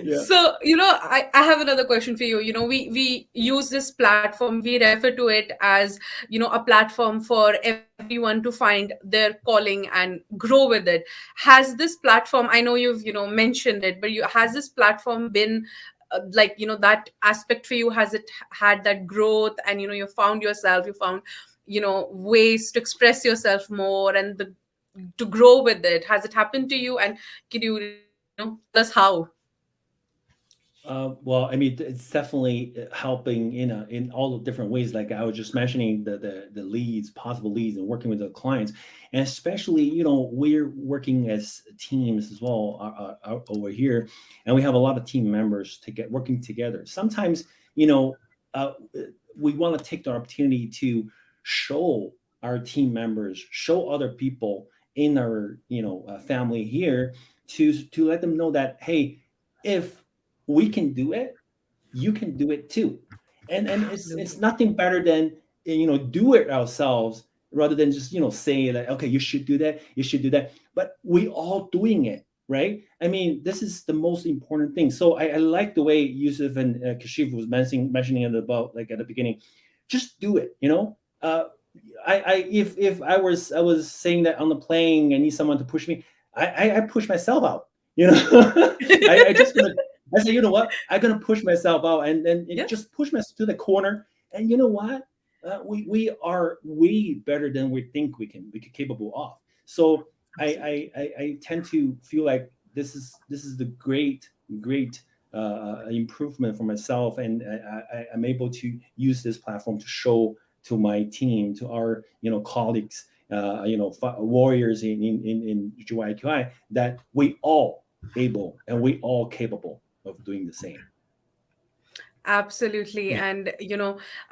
Yeah. So, I have another question for you. We use this platform, we refer to it as, a platform for everyone to find their calling and grow with it. Has this platform, I know you've, mentioned it, but has this platform been that aspect for you? Has it had that growth and, you found yourself, you found, ways to express yourself more and to grow with it? Has it happened to you? And can you, tell us how? Well, I mean, it's definitely helping in all the different ways. Like I was just mentioning the leads, possible leads, and working with the clients, and especially we're working as teams as well over here, and we have a lot of team members working together. Sometimes we want to take the opportunity to show our team members, show other people in our family here to let them know that, hey, if we can do it, you can do it too. And it's nothing better than do it ourselves rather than just say that, okay, you should do that, but we all doing it, right? I mean, this is the most important thing. So I like the way Yusuf and Kashif was mentioning it about, like, at the beginning. Just do it. If I was saying that on the plane, I need someone to push me, I push myself out. I say, you know what? I'm gonna push myself out and just push myself to the corner. And you know what? We are way better than we think we can capable of. So I tend to feel like this is the great improvement for myself, and I'm able to use this platform to show to my team, to our colleagues, warriors in IQI, that we all able and we all capable of doing the same. Absolutely. Yeah. And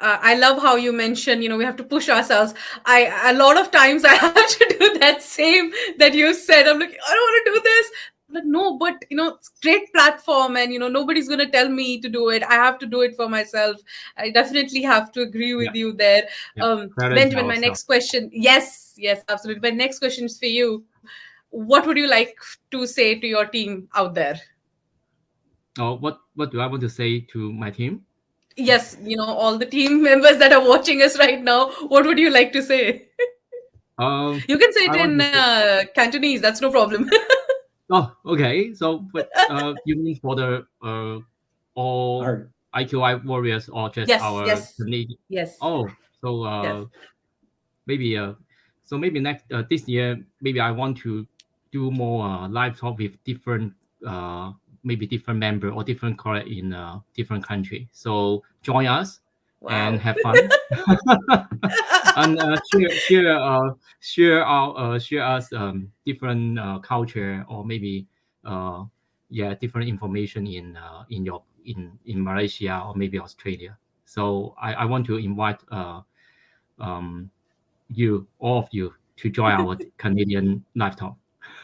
I love how you mentioned we have to push ourselves. A lot of times I have to do that same that you said. I'm like, I don't want to do this. Like, no, but it's great platform, and nobody's going to tell me to do it. I have to do it for myself. I definitely have to agree with you there. Benjamin, my next question. Yes, absolutely. My next question is for you. What would you like to say to your team out there? Oh, what do I want to say to my team? Yes, all the team members that are watching us right now, what would you like to say? You can say it in Cantonese, that's no problem. Oh, okay. So, but you mean for the all IQI warriors or just our Canadian? Yes. Oh, so maybe next this year, maybe I want to do more live talk with different maybe different member or different colleague in different country. So join us and have fun and share us different culture, or maybe different information in Malaysia or maybe Australia. So I want to invite all of you to join our Canadian live talk.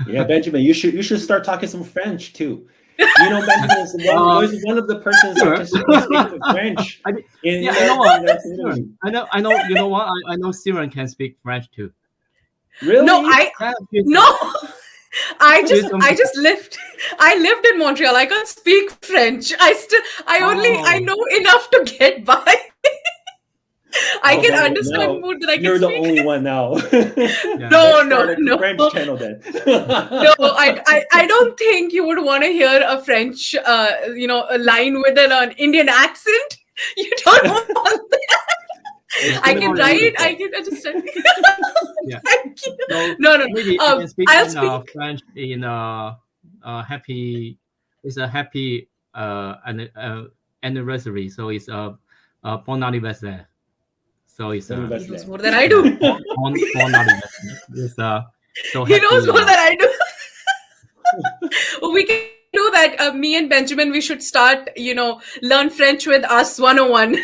Yeah, Benjamin, you should start talking some French too. Benjamin is one of the persons that can speak French. I know. You know what? I know Siren can speak French too. Really? No, I lived in Montreal. I can't speak French. I know enough to get by. I can understand more than I can You're speak. the only one now. No. French channel then. No, I don't think you would want to hear a French, a line with an Indian accent. You don't want that. I can write. I can understand. Thank you. So No. Maybe I can speak in French in happy. It's a happy anniversary. So it's a bon anniversaire. So it's he knows more than I do. So he knows more than I do. We can do that. Me and Benjamin, we should start, learn French with us 101.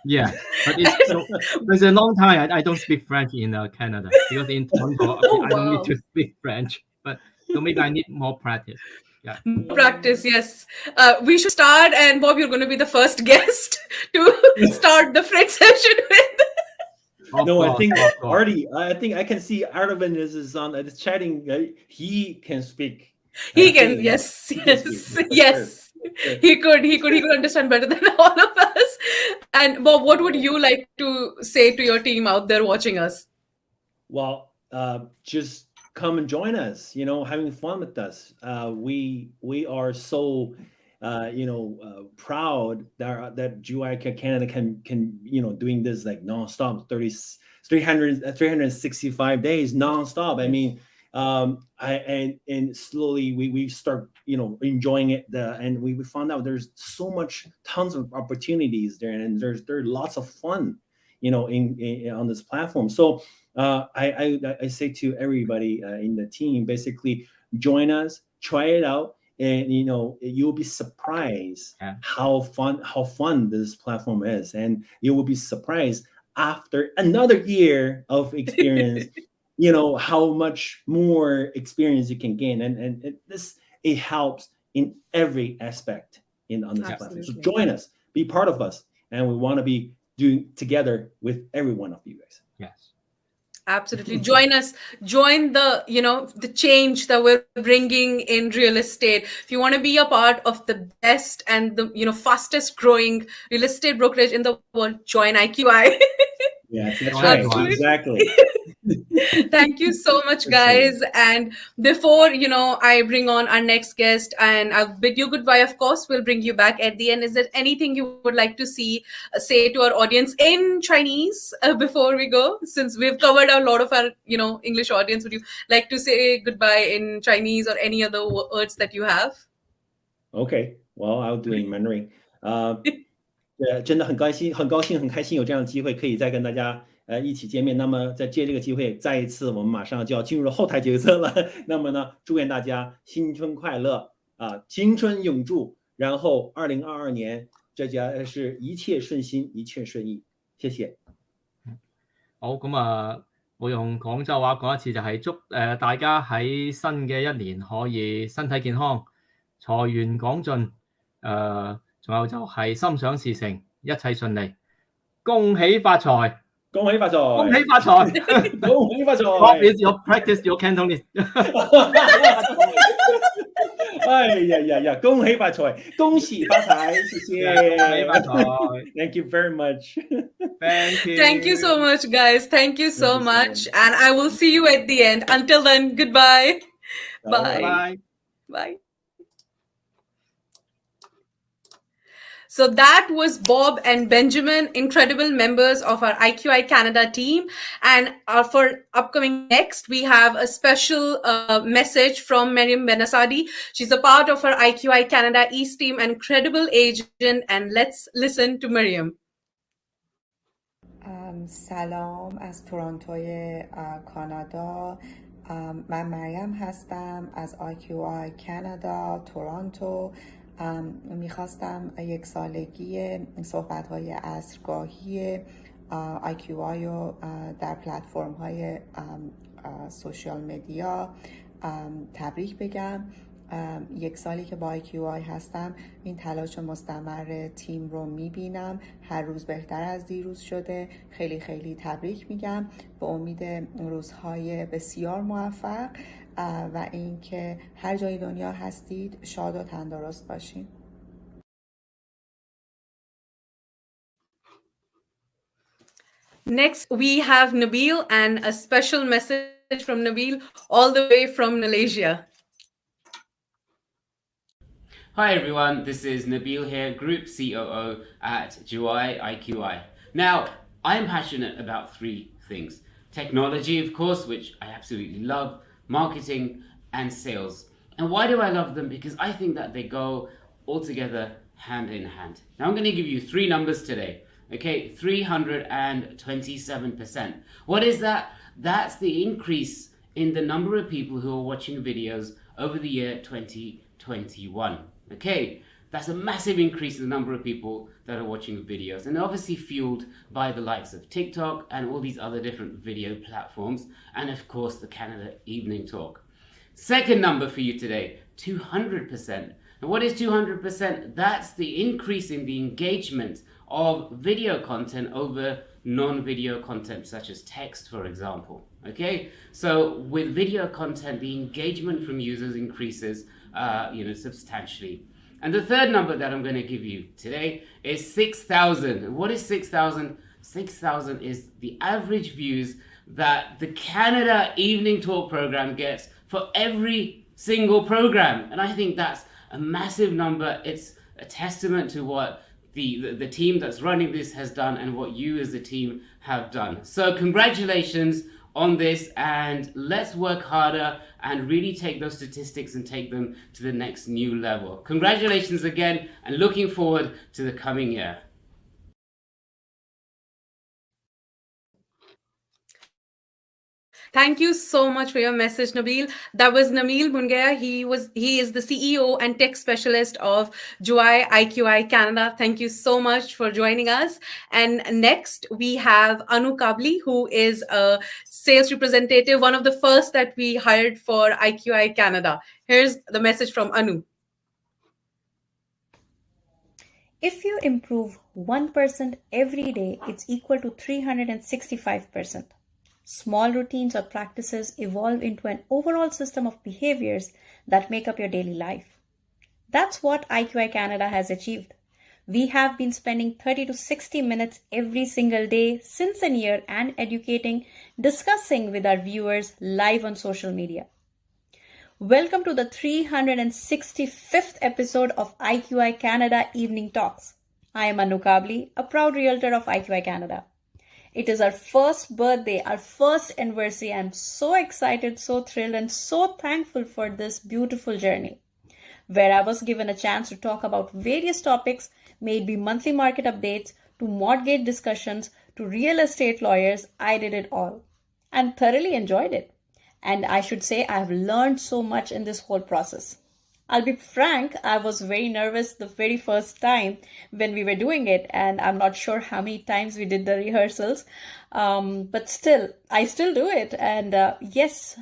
Yeah, but it's a long time. I don't speak French in Canada because in Toronto I don't need to speak French. But so maybe I need more practice. Yeah. More practice, yes. We should start, and Bob, you're going to be the first guest to start the French session with. I think Artie. I think I can see Arvin is on this chatting. He can speak. He can, yes. He could understand better than all of us. And Bob, what would you like to say to your team out there watching us? Well, just come and join us. Having fun with us. We are so proud that GUI Canada can doing this like nonstop 365 days nonstop. I mean, and slowly we start enjoying it, and we found out there's tons of opportunities there, and there's lots of fun on this platform. So I say to everybody in the team, basically join us, try it out, and you'll be surprised how fun this platform is, and you will be surprised after another year of experience how much more experience you can gain, and it helps in every aspect on this platform. So join us, be part of us, and we want to be doing together with every one of you guys. Yes, absolutely. Join us, join the the change that we're bringing in real estate. If you want to be a part of the best and the fastest growing real estate brokerage in the world, join IQI. Yes, that's right. Exactly. Thank you so much, guys. And before I bring on our next guest, and I'll bid you goodbye, of course, we'll bring you back at the end. Is there anything you would like to say to our audience in Chinese before we go? Since we've covered a lot of our English audience, would you like to say goodbye in Chinese or any other words that you have? Okay, well, I'll do it in Mandarin. 真的很高兴，很开心有这样的机会可以再跟大家一起见面。那么再借这个机会，再一次我们马上就要进入后台决策了。那么呢，祝愿大家新春快乐青春永驻，然後2022年這家是一切順心，一切順意。謝謝。好，咁我用廣州話講一次，就係祝大家喺新嘅一年可以身體健康，財源廣進，仲有就係心想事成，一切順利，恭喜發財！恭喜發財！恭喜發財！恭喜發財 ！Bob is your practice your Cantonese 哎呀！恭喜發財！恭喜發財！謝謝！恭喜發財 ！Thank you very much. Thank you. Thank you so much, guys. Thank you so much. And I will see you at the end. Until then, goodbye. Bye. Bye. Bye. So that was Bob and Benjamin, incredible members of our IQI Canada team. And for upcoming next, we have a special message from Miriam Benasadi. She's a part of our IQI Canada East team, an incredible agent. And let's listen to Miriam. سلام از تورنتوی کانادا. من مریم هستم از IQI کانادا تورنتو. میخواستم یک سالگی صحبت‌های عصرگاهی IQI رو در پلتفرم‌های سوشال مدیا تبریک بگم. یک سالی که با IQI هستم این تلاش مستمر تیم رو میبینم، هر روز بهتر از دیروز شده. خیلی خیلی تبریک میگم به امید روزهای بسیار موفق و اینکه هر جای دنیا هستید شاد و تندرست باشین. Next we have Nabil and a special message from Nabil all the way from Malaysia. Hi everyone, this is Nabil here, Group COO at GUI IQI. Now, I'm passionate about three things. Technology, of course, which I absolutely love, marketing and sales. And why do I love them? Because I think that they go all together hand in hand. Now I'm going to give you three numbers today. Okay, 327%. What is that? That's the increase in the number of people who are watching videos over the year 2021. Okay, That's a massive increase in the number of people that are watching videos, and obviously fueled by the likes of TikTok and all these other different video platforms, and of course the Canada Evening Talk. Second number for you today, 200%. And what is 200%? That's the increase in the engagement of video content over non-video content such as text, for example. Okay, so with video content, the engagement from users increases substantially. And the third number that I'm going to give you today is 6,000. What is 6,000? 6,000 is the average views that the Canada Evening Talk program gets for every single program. And I think that's a massive number. It's a testament to what the team that's running this has done and what you as a team have done. So congratulations on this, and let's work harder and really take those statistics and take them to the next new level. Congratulations again, and looking forward to the coming year. Thank you so much for your message, Nabil. That was Nabil Bungaya. He is the CEO and tech specialist of Joy IQI Canada. Thank you so much for joining us. And next we have Anu Kabli, who is a sales representative, one of the first that we hired for IQI Canada. Here's the message from Anu. If you improve 1% every day, it's equal to 365%. Small routines or practices evolve into an overall system of behaviors that make up your daily life. That's what IQI Canada has achieved. We have been spending 30 to 60 minutes every single day since a year and educating, discussing with our viewers live on social media. Welcome to the 365th episode of IQI Canada Evening Talks. I am Anu Kabli, a proud realtor of IQI Canada. It is our first birthday, our first anniversary. I'm so excited, so thrilled, and so thankful for this beautiful journey, where I was given a chance to talk about various topics, may it be monthly market updates, to mortgage discussions, to real estate lawyers. I did it all and thoroughly enjoyed it. And I should say I have learned so much in this whole process. I'll be frank, I was very nervous the very first time when we were doing it, and I'm not sure how many times we did the rehearsals, but still, I still do it. And yes,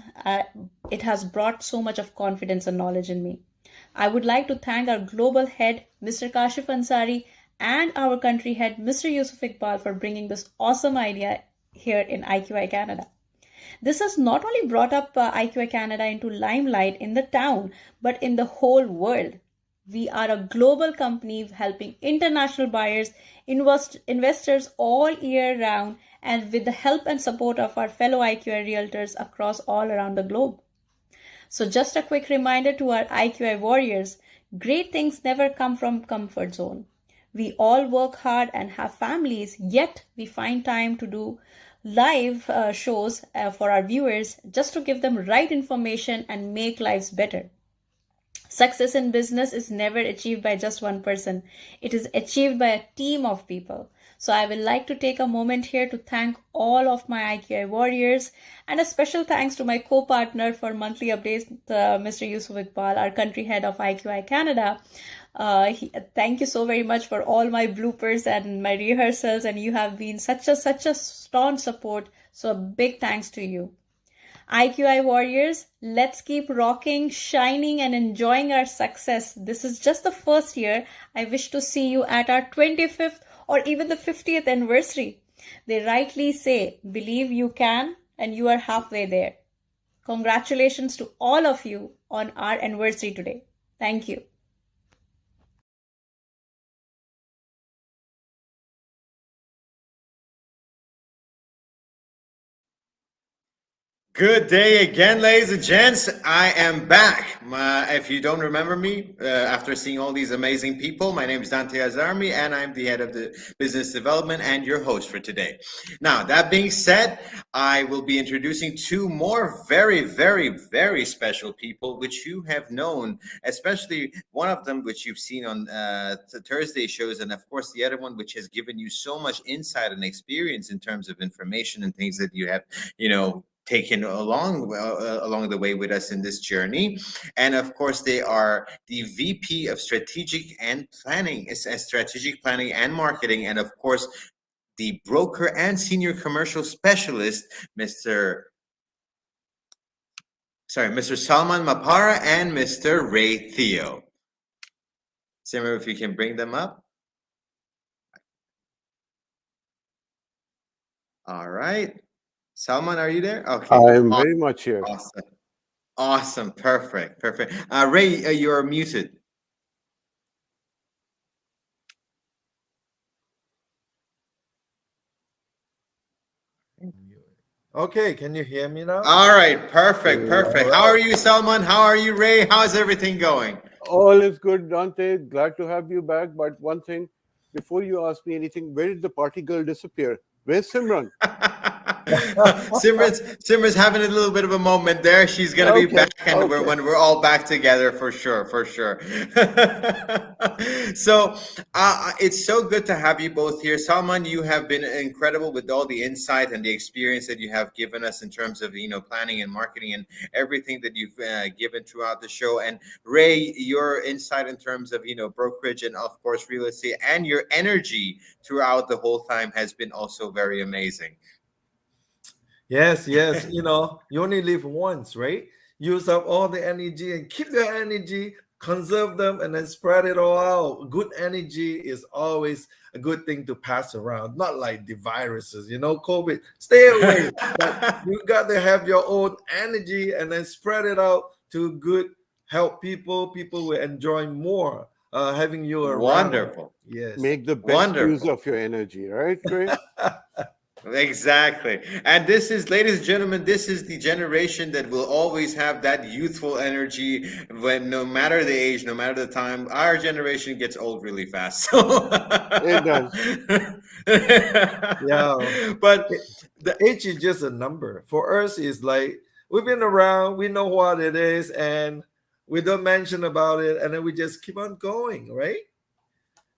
it has brought so much of confidence and knowledge in me. I would like to thank our global head, Mr. Kashif Ansari, and our country head, Mr. Yusuf Iqbal, for bringing this awesome idea here in IQI Canada. This has not only brought up IQI Canada into limelight in the town, but in the whole world. We are a global company helping international buyers, investors all year round, and with the help and support of our fellow IQI realtors across all around the globe. So just a quick reminder to our IQI warriors, great things never come from comfort zone. We all work hard and have families, yet we find time to do live shows for our viewers just to give them right information and make lives better. Success in business is never achieved by just one person. It is achieved by a team of people. So I would like to take a moment here to thank all of my IQI warriors, and a special thanks to my co-partner for monthly updates, Mr. Yusuf Iqbal, our country head of IQI Canada. Thank you so very much for all my bloopers and my rehearsals, and you have been such a staunch support. So a big thanks to you. IQI warriors, let's keep rocking, shining, and enjoying our success. This is just the first year. I wish to see you at our 25th or even the 50th anniversary. They rightly say, believe you can, and you are halfway there. Congratulations to all of you on our anniversary today. Thank you. Good day again, ladies and gents. I am back. If you don't remember me, after seeing all these amazing people, my name is Dante Azarmi, and I'm the head of the business development and your host for today. Now, that being said, I will be introducing two more very, very, very special people, which you have known, especially one of them, which you've seen on the Thursday shows, and of course, the other one, which has given you so much insight and experience in terms of information and things that you have, taken along the way with us in this journey. And of course, they are the VP of Strategic and Planning, Strategic Planning and Marketing, and of course, the broker and senior commercial specialist, Mr. Salman Mapara and Mr. Ray Theo. Simmer, if you can bring them up. All right. Salman, are you there? Okay. I am very much here. Awesome. Awesome. Perfect. Perfect. Ray, you're muted. Okay, can you hear me now? All right, perfect, perfect. How are you, Salman? How are you, Ray? How's everything going? All is good, Dante. Glad to have you back. But one thing, before you ask me anything, where did the party girl disappear? Where's Simran? Simran's having a little bit of a moment there. She's gonna be back, and when we're all back together for sure, for sure. So it's so good to have you both here. Salman, you have been incredible with all the insight and the experience that you have given us in terms of planning and marketing and everything that you've given throughout the show. And Ray, your insight in terms of brokerage and of course real estate and your energy throughout the whole time has been also very amazing. Yes, yes. You only live once, right? Use up all the energy and keep your energy, conserve them, and then spread it all out. Good energy is always a good thing to pass around, not like the viruses, COVID. Stay away. But you got to have your own energy and then spread it out to good, help people. People will enjoy more having you around. Wonderful. Yes. Make the best use of your energy, right, Ray? Exactly. And this is, ladies and gentlemen, this is the generation that will always have that youthful energy when no matter the age, no matter the time. Our generation gets old really fast. So it does. Yeah. But the age is just a number. For us, it's like we've been around, we know what it is, and we don't mention about it, and then we just keep on going, right?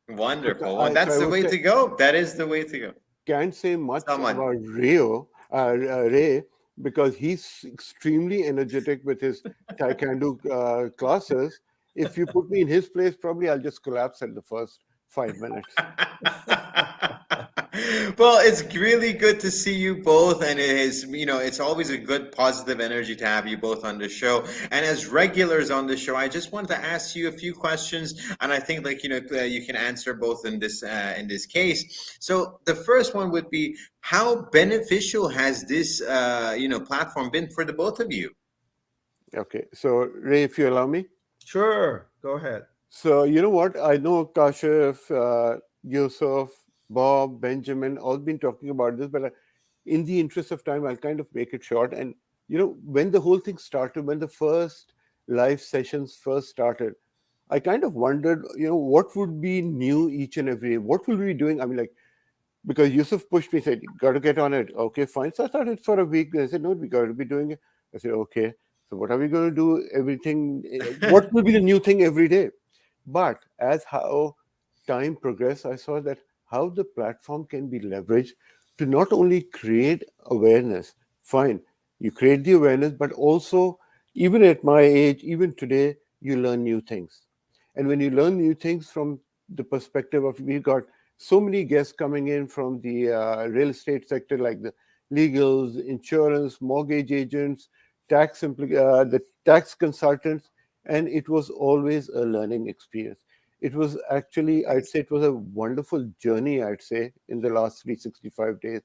Wonderful. Well, that's the way to go. That is the way to go. Can't say much about Ray because he's extremely energetic with his taekwondo classes. If you put me in his place, probably I'll just collapse at the first 5 minutes. Well, it's really good to see you both, and it is, it's always a good positive energy to have you both on the show. And as regulars on the show, I just wanted to ask you a few questions, and I think you can answer both in this case. So the first one would be, how beneficial has this platform been for the both of you? Okay, so Ray, if you allow me. Sure, go ahead. So you know what? I know Kashif, Yusuf, Bob, Benjamin, all been talking about this, but in the interest of time, I'll kind of make it short. And, when the whole thing started, when the first live sessions first started, I kind of wondered, what would be new each and every day? What will we be doing? I mean, because Yusuf pushed me, said, you got to get on it. Okay, fine. So I started for a week. They said, no, we got to be doing it. I said, okay. So what are we going to do? Everything, what will be the new thing every day? But as how time progressed, I saw that how the platform can be leveraged to not only create awareness. Fine, you create the awareness, but also, even at my age, even today, you learn new things. And when you learn new things from the perspective of, we've got so many guests coming in from the real estate sector, like the legals, insurance, mortgage agents, the tax consultants, and it was always a learning experience. It was actually, I'd say it was a wonderful journey, I'd say, in the last 365 days.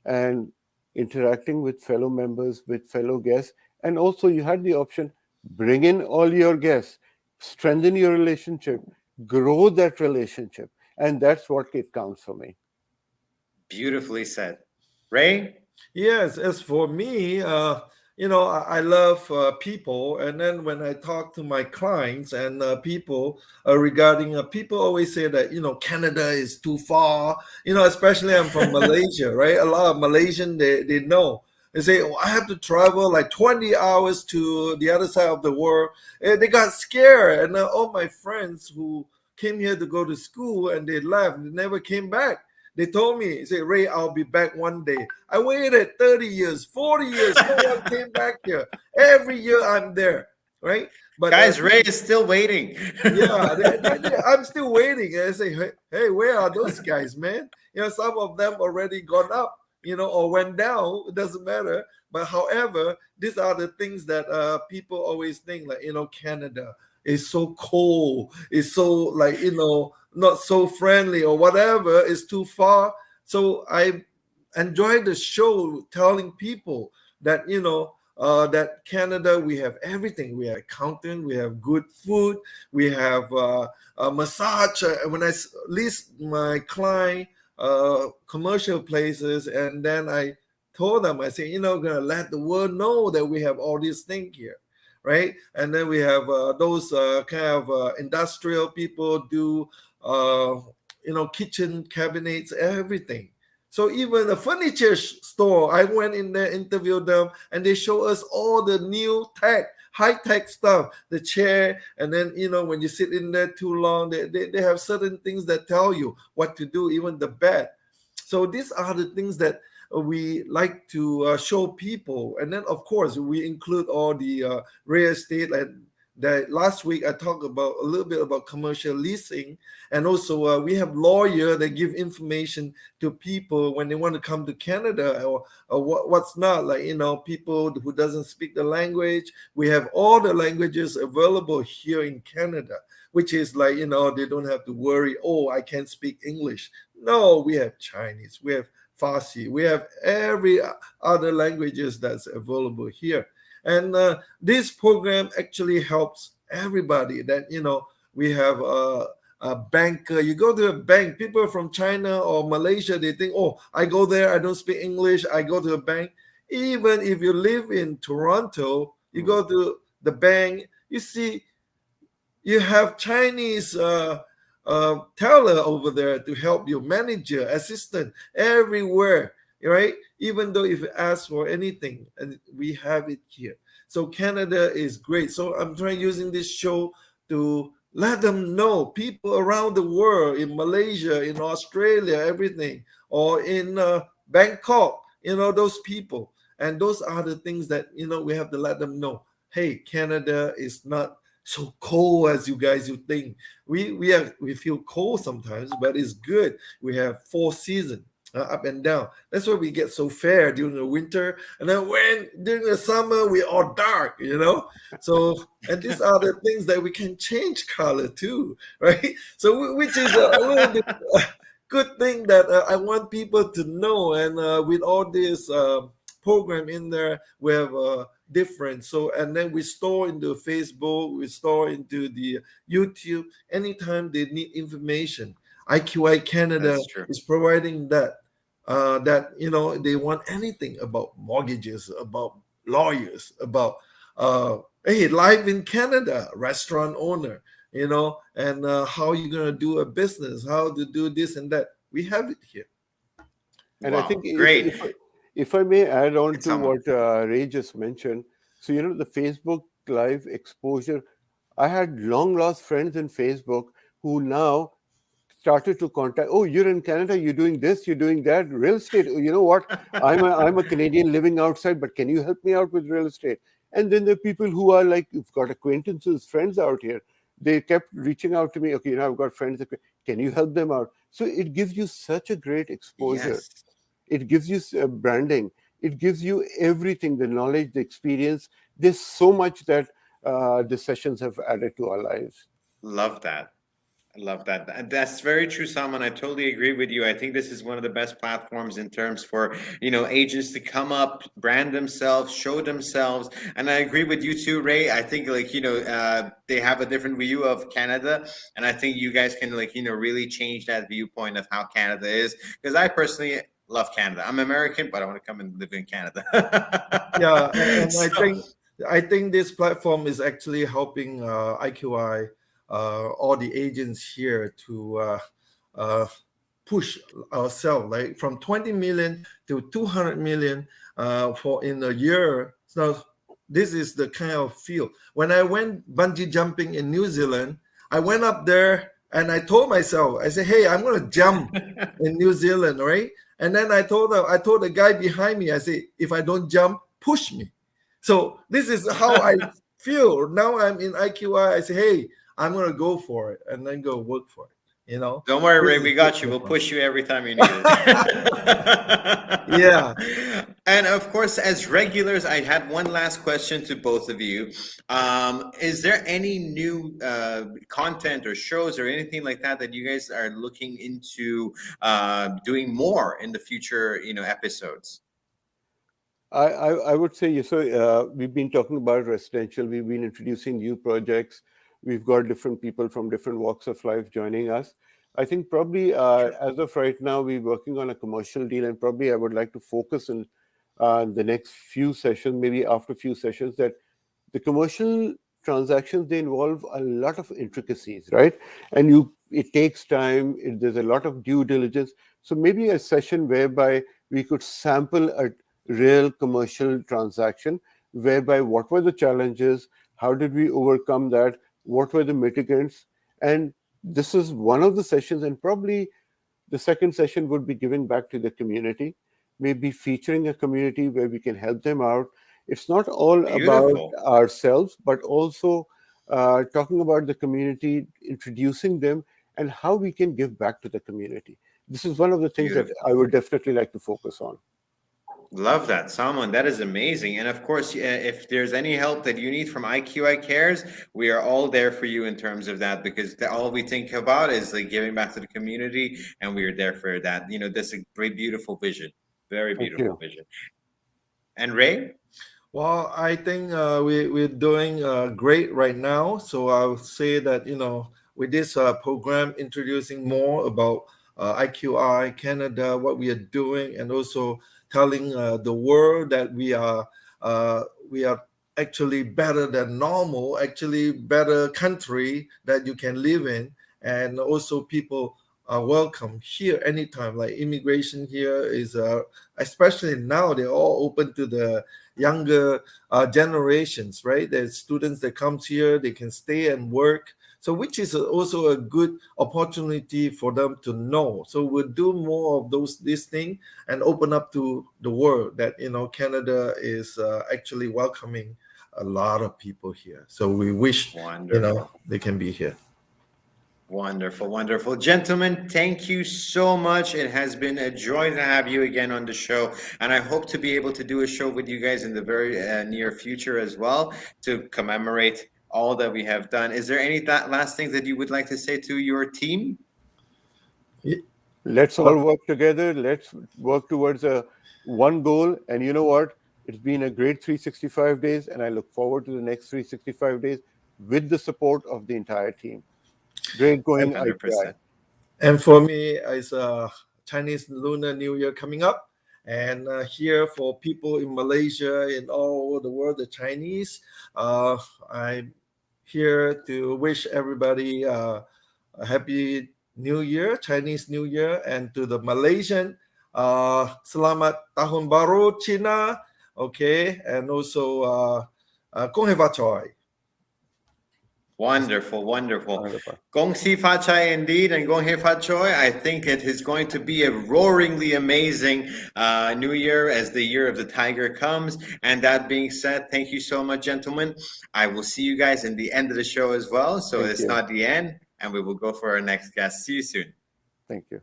And interacting with fellow members, with fellow guests. And also you had the option, bring in all your guests, strengthen your relationship, grow that relationship. And that's what it counts for me. Beautifully said. Ray? Yes, as for me, I love people, and then when I talk to my clients and people regarding people always say that Canada is too far, especially I'm from Malaysia, right? A lot of Malaysian they know. They say, I have to travel like 20 hours to the other side of the world. And they got scared, and all my friends who came here to go to school and they left, they never came back. They told me, say, Ray, I'll be back one day. I waited 30 years, 40 years. No one came back here. Every year I'm there, right? But guys, Ray is still waiting. Yeah, I'm still waiting. And I say, hey, where are those guys, man? Some of them already gone up, or went down. It doesn't matter. But however, these are the things that people always think, like, Canada is so cold, it's so, like, not so friendly or whatever, it's too far. So I enjoy the show telling people that, that Canada, we have everything. We have accountant, we have good food, we have a massage. When I list my client commercial places, and then I told them, I say, gonna let the world know that we have all these things here, right? And then we have those kind of industrial people do, kitchen cabinets, everything. So even the furniture store, I went in there, interviewed them, and they show us all the new tech, high-tech stuff, the chair, and then, when you sit in there too long, they have certain things that tell you what to do, even the bed. So these are the things that we like to show people. And then, of course, we include all the real estate. And that last week I talked about a little bit about commercial leasing, and also we have lawyers that give information to people when they want to come to Canada, or what's not, like, people who doesn't speak the language. We have all the languages available here in Canada, which is like, they don't have to worry, oh, I can't speak English. No, we have Chinese, we have Farsi, we have every other languages that's available here. And this program actually helps everybody that, we have a banker. You go to a bank, people from China or Malaysia, they think, oh, I go there, I don't speak English, I go to a bank. Even if you live in Toronto, you go to the bank, you see, you have Chinese teller over there to help you, manager, assistant, everywhere, right? Even though if you ask for anything, and we have it here. So Canada is great. So I'm trying using this show to let them know, people around the world, in Malaysia, in Australia, everything, or in Bangkok, those people. And those are the things that, we have to let them know. Hey, Canada is not so cold as you guys you think. We feel cold sometimes, but it's good. We have 4 seasons, up and down. That's why we get so fair during the winter, and then when during the summer we are dark, So, and these are the things that we can change color too, right? So which is a little bit good thing that I want people to know. And with all this program in there, we have different. So, and then we store into Facebook, we store into the YouTube. Anytime they need information, IQI Canada is providing that. They want anything about mortgages, about lawyers, about hey, life in Canada, restaurant owner, and how you're gonna do a business, how to do this and that. We have it here. And I think if I may add on to what Ray just mentioned, so the Facebook Live exposure, I had long lost friends in Facebook who now started to contact, oh, you're in Canada, you're doing this, you're doing that, real estate. You know what? I'm a Canadian living outside, but can you help me out with real estate? And then the people who are like, you've got acquaintances, friends out here, they kept reaching out to me. Okay, I've got friends. Can you help them out? So it gives you such a great exposure. Yes. It gives you branding. It gives you everything, the knowledge, the experience. There's so much that the sessions have added to our lives. Love that. I love that. That's very true, Salman. I totally agree with you. I think this is one of the best platforms in terms for, agents to come up, brand themselves, show themselves. And I agree with you too, Ray. I think they have a different view of Canada. And I think you guys can really change that viewpoint of how Canada is. Because I personally love Canada. I'm American, but I want to come and live in Canada. Yeah. And I think this platform is actually helping IQI, all the agents here to push ourselves, like from 20 million to 200 million for in a year. So this is the kind of field. When I went bungee jumping in New Zealand, I went up there And I told myself, I said, hey, I'm going to jump in New Zealand, right? And then I told the guy behind me, I said, if I don't jump, push me. So this is how I feel. Now I'm in IQI. I say, hey, I'm going to go for it and then go work for it. You know, don't worry, Ray, we got you. We'll push you every time you need it. Yeah. And of course, as regulars, I had one last question to both of you. Is there any new content or shows or anything like that that you guys are looking into doing more in the future, episodes? I would say, so we've been talking about residential. We've been introducing new projects. We've got different people from different walks of life joining us. I think probably as of right now, we're working on a commercial deal, and probably I would like to focus on the next few sessions, maybe after a few sessions, that the commercial transactions, they involve a lot of intricacies, right? And it takes time. There's a lot of due diligence. So maybe a session whereby we could sample a real commercial transaction, whereby what were the challenges, how did we overcome that, what were the mitigants, and this is one of the sessions. And probably the second session would be giving back to the community, maybe featuring a community where we can help them out. It's not all about ourselves, but also talking about the community, introducing them, and how we can give back to the community. This is one of the things that I would definitely like to focus on. Love that, Salman. That is amazing. And of course, if there's any help that you need from IQI Cares, we are all there for you in terms of that, because all we think about is like giving back to the community, and we are there for that. That's a great, beautiful vision. Very beautiful vision. And Ray? Well, I think we're doing great right now. So I would say that, with this program introducing more about IQI Canada, what we are doing, and also telling the world that we are actually better than normal, actually better country that you can live in, and also people are welcome here anytime. Like immigration here is, especially now, they're all open to the younger generations, right? There's students that comes here, they can stay and work. So which is also a good opportunity for them to know. So we'll do more of this thing and open up to the world that, Canada is actually welcoming a lot of people here. So we wish, they can be here. Wonderful, wonderful. Gentlemen, thank you so much. It has been a joy to have you again on the show. And I hope to be able to do a show with you guys in the very near future as well, to commemorate all that we have done. Is there any last things that you would like to say to your team? Let's all work together. Let's work towards one goal. And you know what? It's been a great 365 days, and I look forward to the next 365 days with the support of the entire team. Great going, 100%. And for me, it's Chinese Lunar New Year coming up. And here for people in Malaysia and all over the world, the Chinese, I'm here to wish everybody a happy New Year, Chinese New Year, and to the Malaysian, Selamat Tahun Baru Cina, okay, and also Kong Hei Fa Choi. Wonderful, wonderful. Gong Si Fa Chai indeed, and Gong Hei Fa Choi. I think it is going to be a roaringly amazing New Year as the year of the tiger comes. And that being said, thank you so much, gentlemen. I will see you guys in the end of the show as well. So it's not the end, and we will go for our next guest. See you soon. Thank you.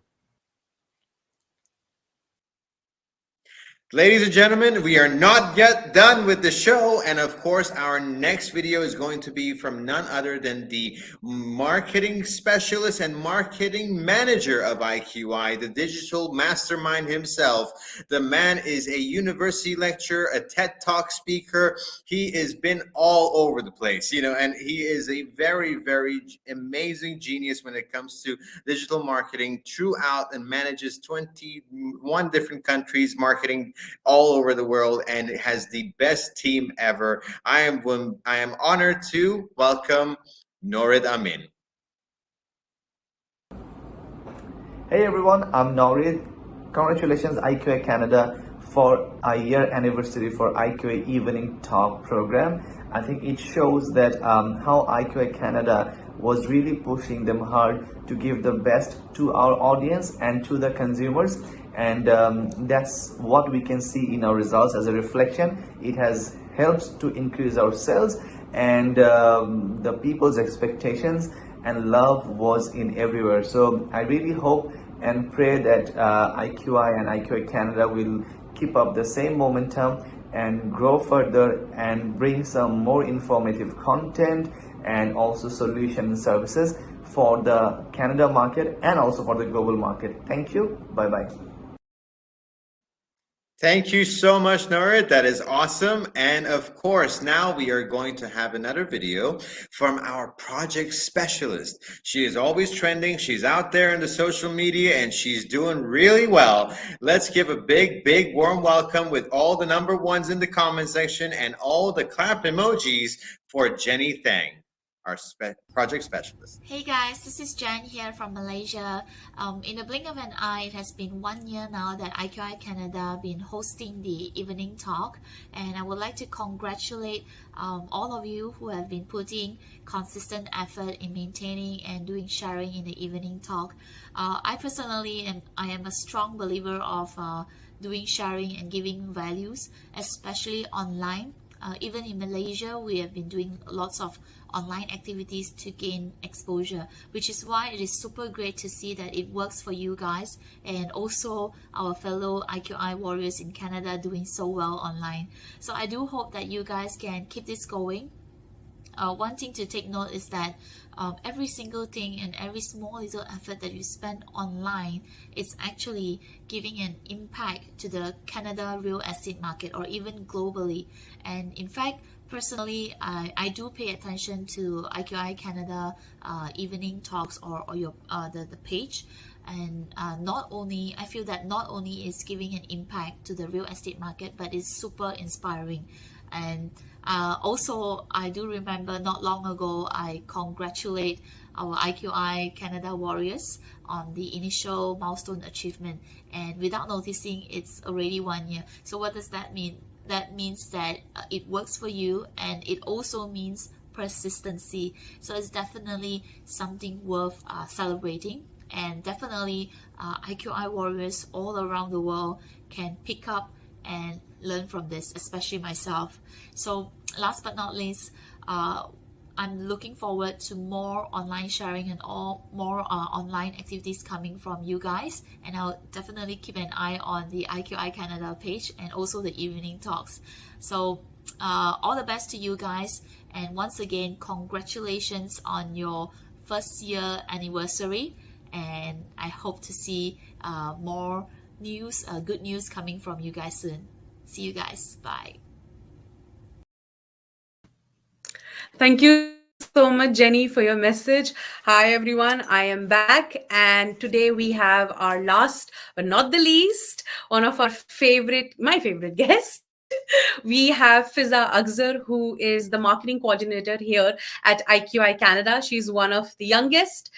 Ladies and gentlemen, we are not yet done with the show. And of course, our next video is going to be from none other than the marketing specialist and marketing manager of IQI, the digital mastermind himself. The man is a university lecturer, a TED Talk speaker. He has been all over the place, and he is a very, very amazing genius when it comes to digital marketing throughout, and manages 21 different countries marketing all over the world, and it has the best team ever. I am honored to welcome Norid Amin. Hey everyone, I'm Norid. Congratulations IQI Canada for a year anniversary for IQI Evening Talk program. I think it shows that how IQI Canada was really pushing them hard to give the best to our audience and to the consumers. And that's what we can see in our results as a reflection. It has helped to increase our sales, and the people's expectations and love was in everywhere. So I really hope and pray that IQI and IQI Canada will keep up the same momentum and grow further and bring some more informative content and also solution and services for the Canada market and also for the global market. Thank you. Bye bye. Thank you so much, Norit. That is awesome. And of course, now we are going to have another video from our project specialist. She is always trending. She's out there in the social media and she's doing really well. Let's give a big, big warm welcome with all the number ones in the comment section and all the clap emojis for Jenny Thang, our project specialist. Hey guys, this is Jen here from Malaysia. In a blink of an eye, it has been 1 year now that IQI Canada been hosting the evening talk, and I would like to congratulate all of you who have been putting consistent effort in maintaining and doing sharing in the evening talk. I personally am a strong believer of doing sharing and giving values, especially online. Even in Malaysia, we have been doing lots of online activities to gain exposure, which is why it is super great to see that it works for you guys and also our fellow IQI warriors in Canada doing so well online. So I do hope that you guys can keep this going. One thing to take note is that every single thing and every small little effort that you spend online is actually giving an impact to the Canada real estate market or even globally. And in fact, personally, I do pay attention to IQI Canada evening talks or your the page. And I feel that not only is giving an impact to the real estate market, but it's super inspiring. And also, I do remember not long ago, I congratulate our IQI Canada warriors on the initial milestone achievement. And without noticing, it's already 1 year. So what does that mean? That means that it works for you, and it also means persistency. So it's definitely something worth celebrating. And definitely IQI warriors all around the world can pick up and learn from this, especially myself. So last but not least, I'm looking forward to more online sharing and more online activities coming from you guys, and I'll definitely keep an eye on the IQI Canada page and also the evening talks. So all the best to you guys, and once again, congratulations on your first year anniversary, and I hope to see more news, good news coming from you guys soon. See you guys. Bye. Thank you so much, Jenny, for your message. Hi, everyone. I am back, and today we have our last, but not the least, one of my favorite guests. We have Fiza Akhzar, who is the marketing coordinator here at IQI Canada. She's one of the youngest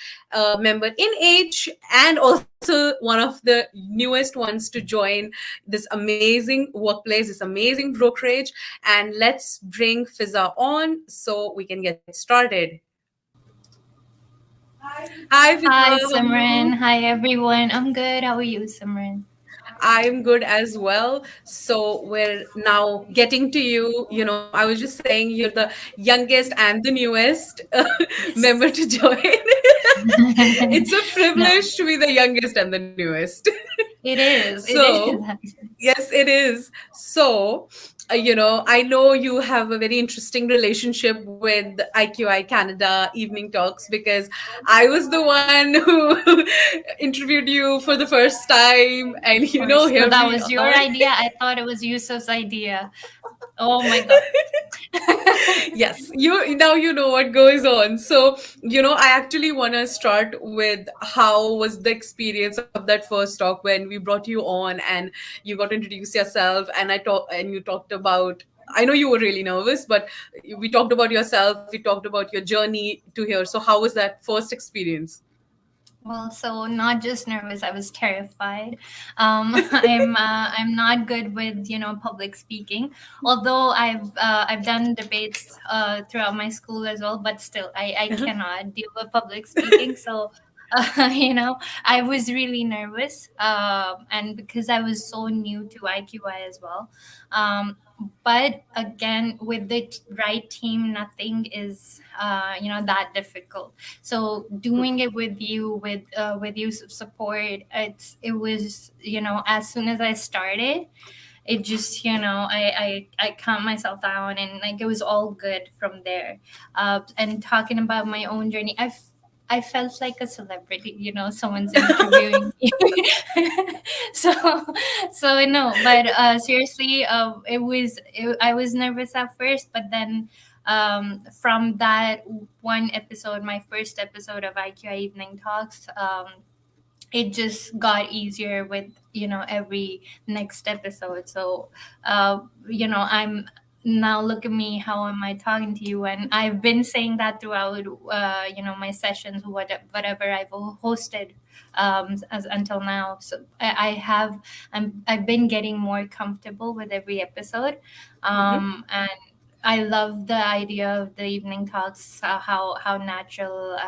member in age and also one of the newest ones to join this amazing workplace, this amazing brokerage. And let's bring Fiza on so we can get started. Hi, Fiza. Hi, Simran. Hi, everyone. I'm good. How are you, Simran? I'm good as well. So we're now getting to you. You know, I was just saying you're the youngest and the newest member to join. It's a privilege to be the youngest and the newest. It is. So, yes, it is. So, I know you have a very interesting relationship with IQI Canada evening talks because I was the one who interviewed you for the first time, and here that was your idea. I thought it was Yusuf's idea. Oh my god. Yes, now you know what goes on. So, I actually want to start with how was the experience of that first talk when we brought you on and you got to introduce yourself, and you talked about, I know you were really nervous, but we talked about yourself, we talked about your journey to here. So how was that first experience? Well, so not just nervous, I was terrified. I'm not good with public speaking. Although I've done debates throughout my school as well, but still I cannot deal with public speaking. So I was really nervous, and because I was so new to IQI as well. But again, with the right team, nothing is that difficult. So doing it with you support, it was as soon as I started, it just I calmed myself down, and like it was all good from there. And talking about my own journey, I felt like a celebrity, someone's interviewing me. so no, but seriously, I was nervous at first, but then from that one episode, my first episode of IQI Evening Talks, it just got easier with every next episode. So I'm now, look at me, how am I talking to you? And I've been saying that throughout my sessions, whatever I've hosted as until now. So I've been getting more comfortable with every episode. And I love the idea of the evening talks, how natural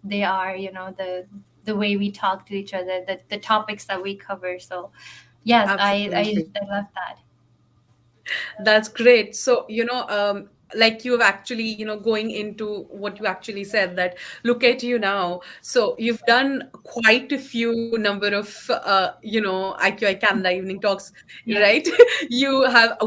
they are, the way we talk to each other, the topics that we cover. So yes, I love that. That's great. So, like you've actually, going into what you actually said, that look at you now. So you've done quite a few number of, IQI Canada evening talks, Yeah. right?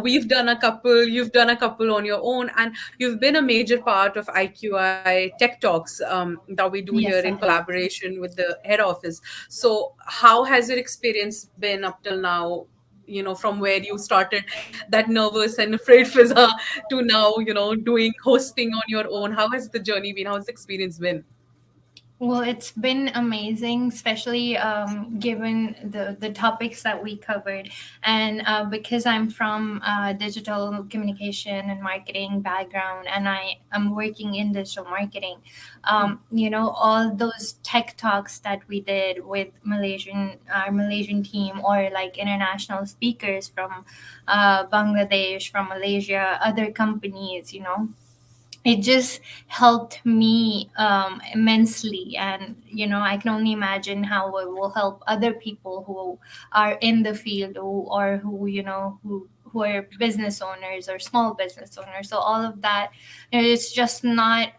We've done a couple, you've done a couple on your own, and you've been a major part of IQI Tech Talks that we do here Yes, in I have. collaboration with the head office. So how has your experience been up till now? From where you started that nervous and afraid Fiza to now, doing hosting on your own. How has the journey been? How's the experience been? Well, it's been amazing, especially given the topics that we covered. And because I'm from digital communication and marketing background, and I am working in digital marketing, all those tech talks that we did with our Malaysian team, or like international speakers from Bangladesh, from Malaysia, other companies, it just helped me immensely. And I can only imagine how it will help other people who are in the field, who are business owners or small business owners. So all of that, it's just not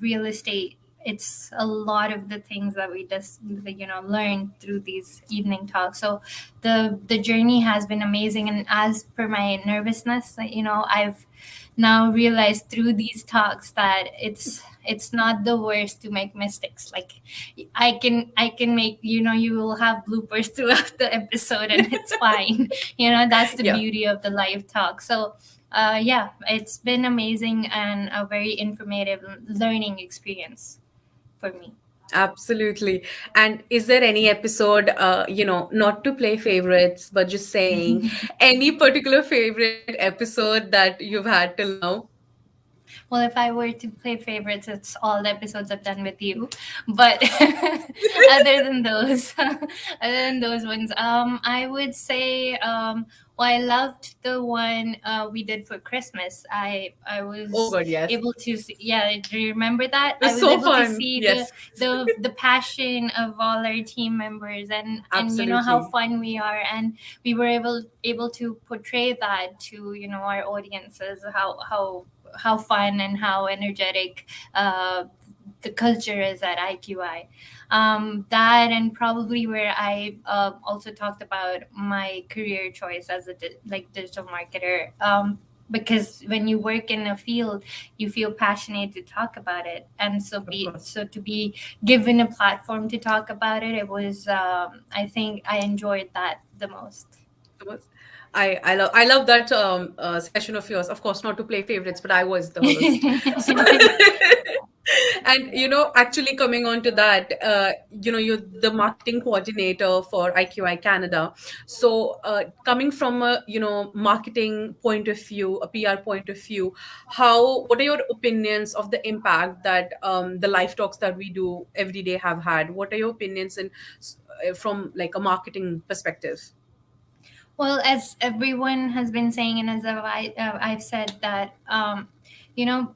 real estate. It's a lot of the things that we just learn through these evening talks. So the journey has been amazing. And as per my nervousness, I've now realized through these talks that it's not the worst to make mistakes. Like I can make, you will have bloopers throughout the episode, and it's fine. That's the Yeah. beauty of the live talk. So yeah, it's been amazing and a very informative learning experience for me. Absolutely. And is there any episode, not to play favorites, but just saying any particular favorite episode that you've had till now? Well, if I were to play favorites, it's all the episodes I've done with you. But other than those, ones, I would say, well, I loved the one we did for Christmas. I was Oh God, yes. able to see, yeah. Do you remember that? It was I was so able to fun. see Yes. the passion of all our team members, and how Absolutely. fun we are, and we were able to portray that to our audiences, how fun and how energetic the culture is at IQI. That, and probably where I also talked about my career choice as a digital marketer. Because when you work in a field, you feel passionate to talk about it, and so to be given a platform to talk about it, it was I think I enjoyed that the most. I love that session of yours. Of course, not to play favorites, but I was the host. So- And actually coming on to that, you're the marketing coordinator for IQI Canada. So coming from a marketing point of view, a PR point of view, what are your opinions of the impact that the live talks that we do every day have had? What are your opinions from like a marketing perspective? Well, as everyone has been saying, and as I've said that, you know,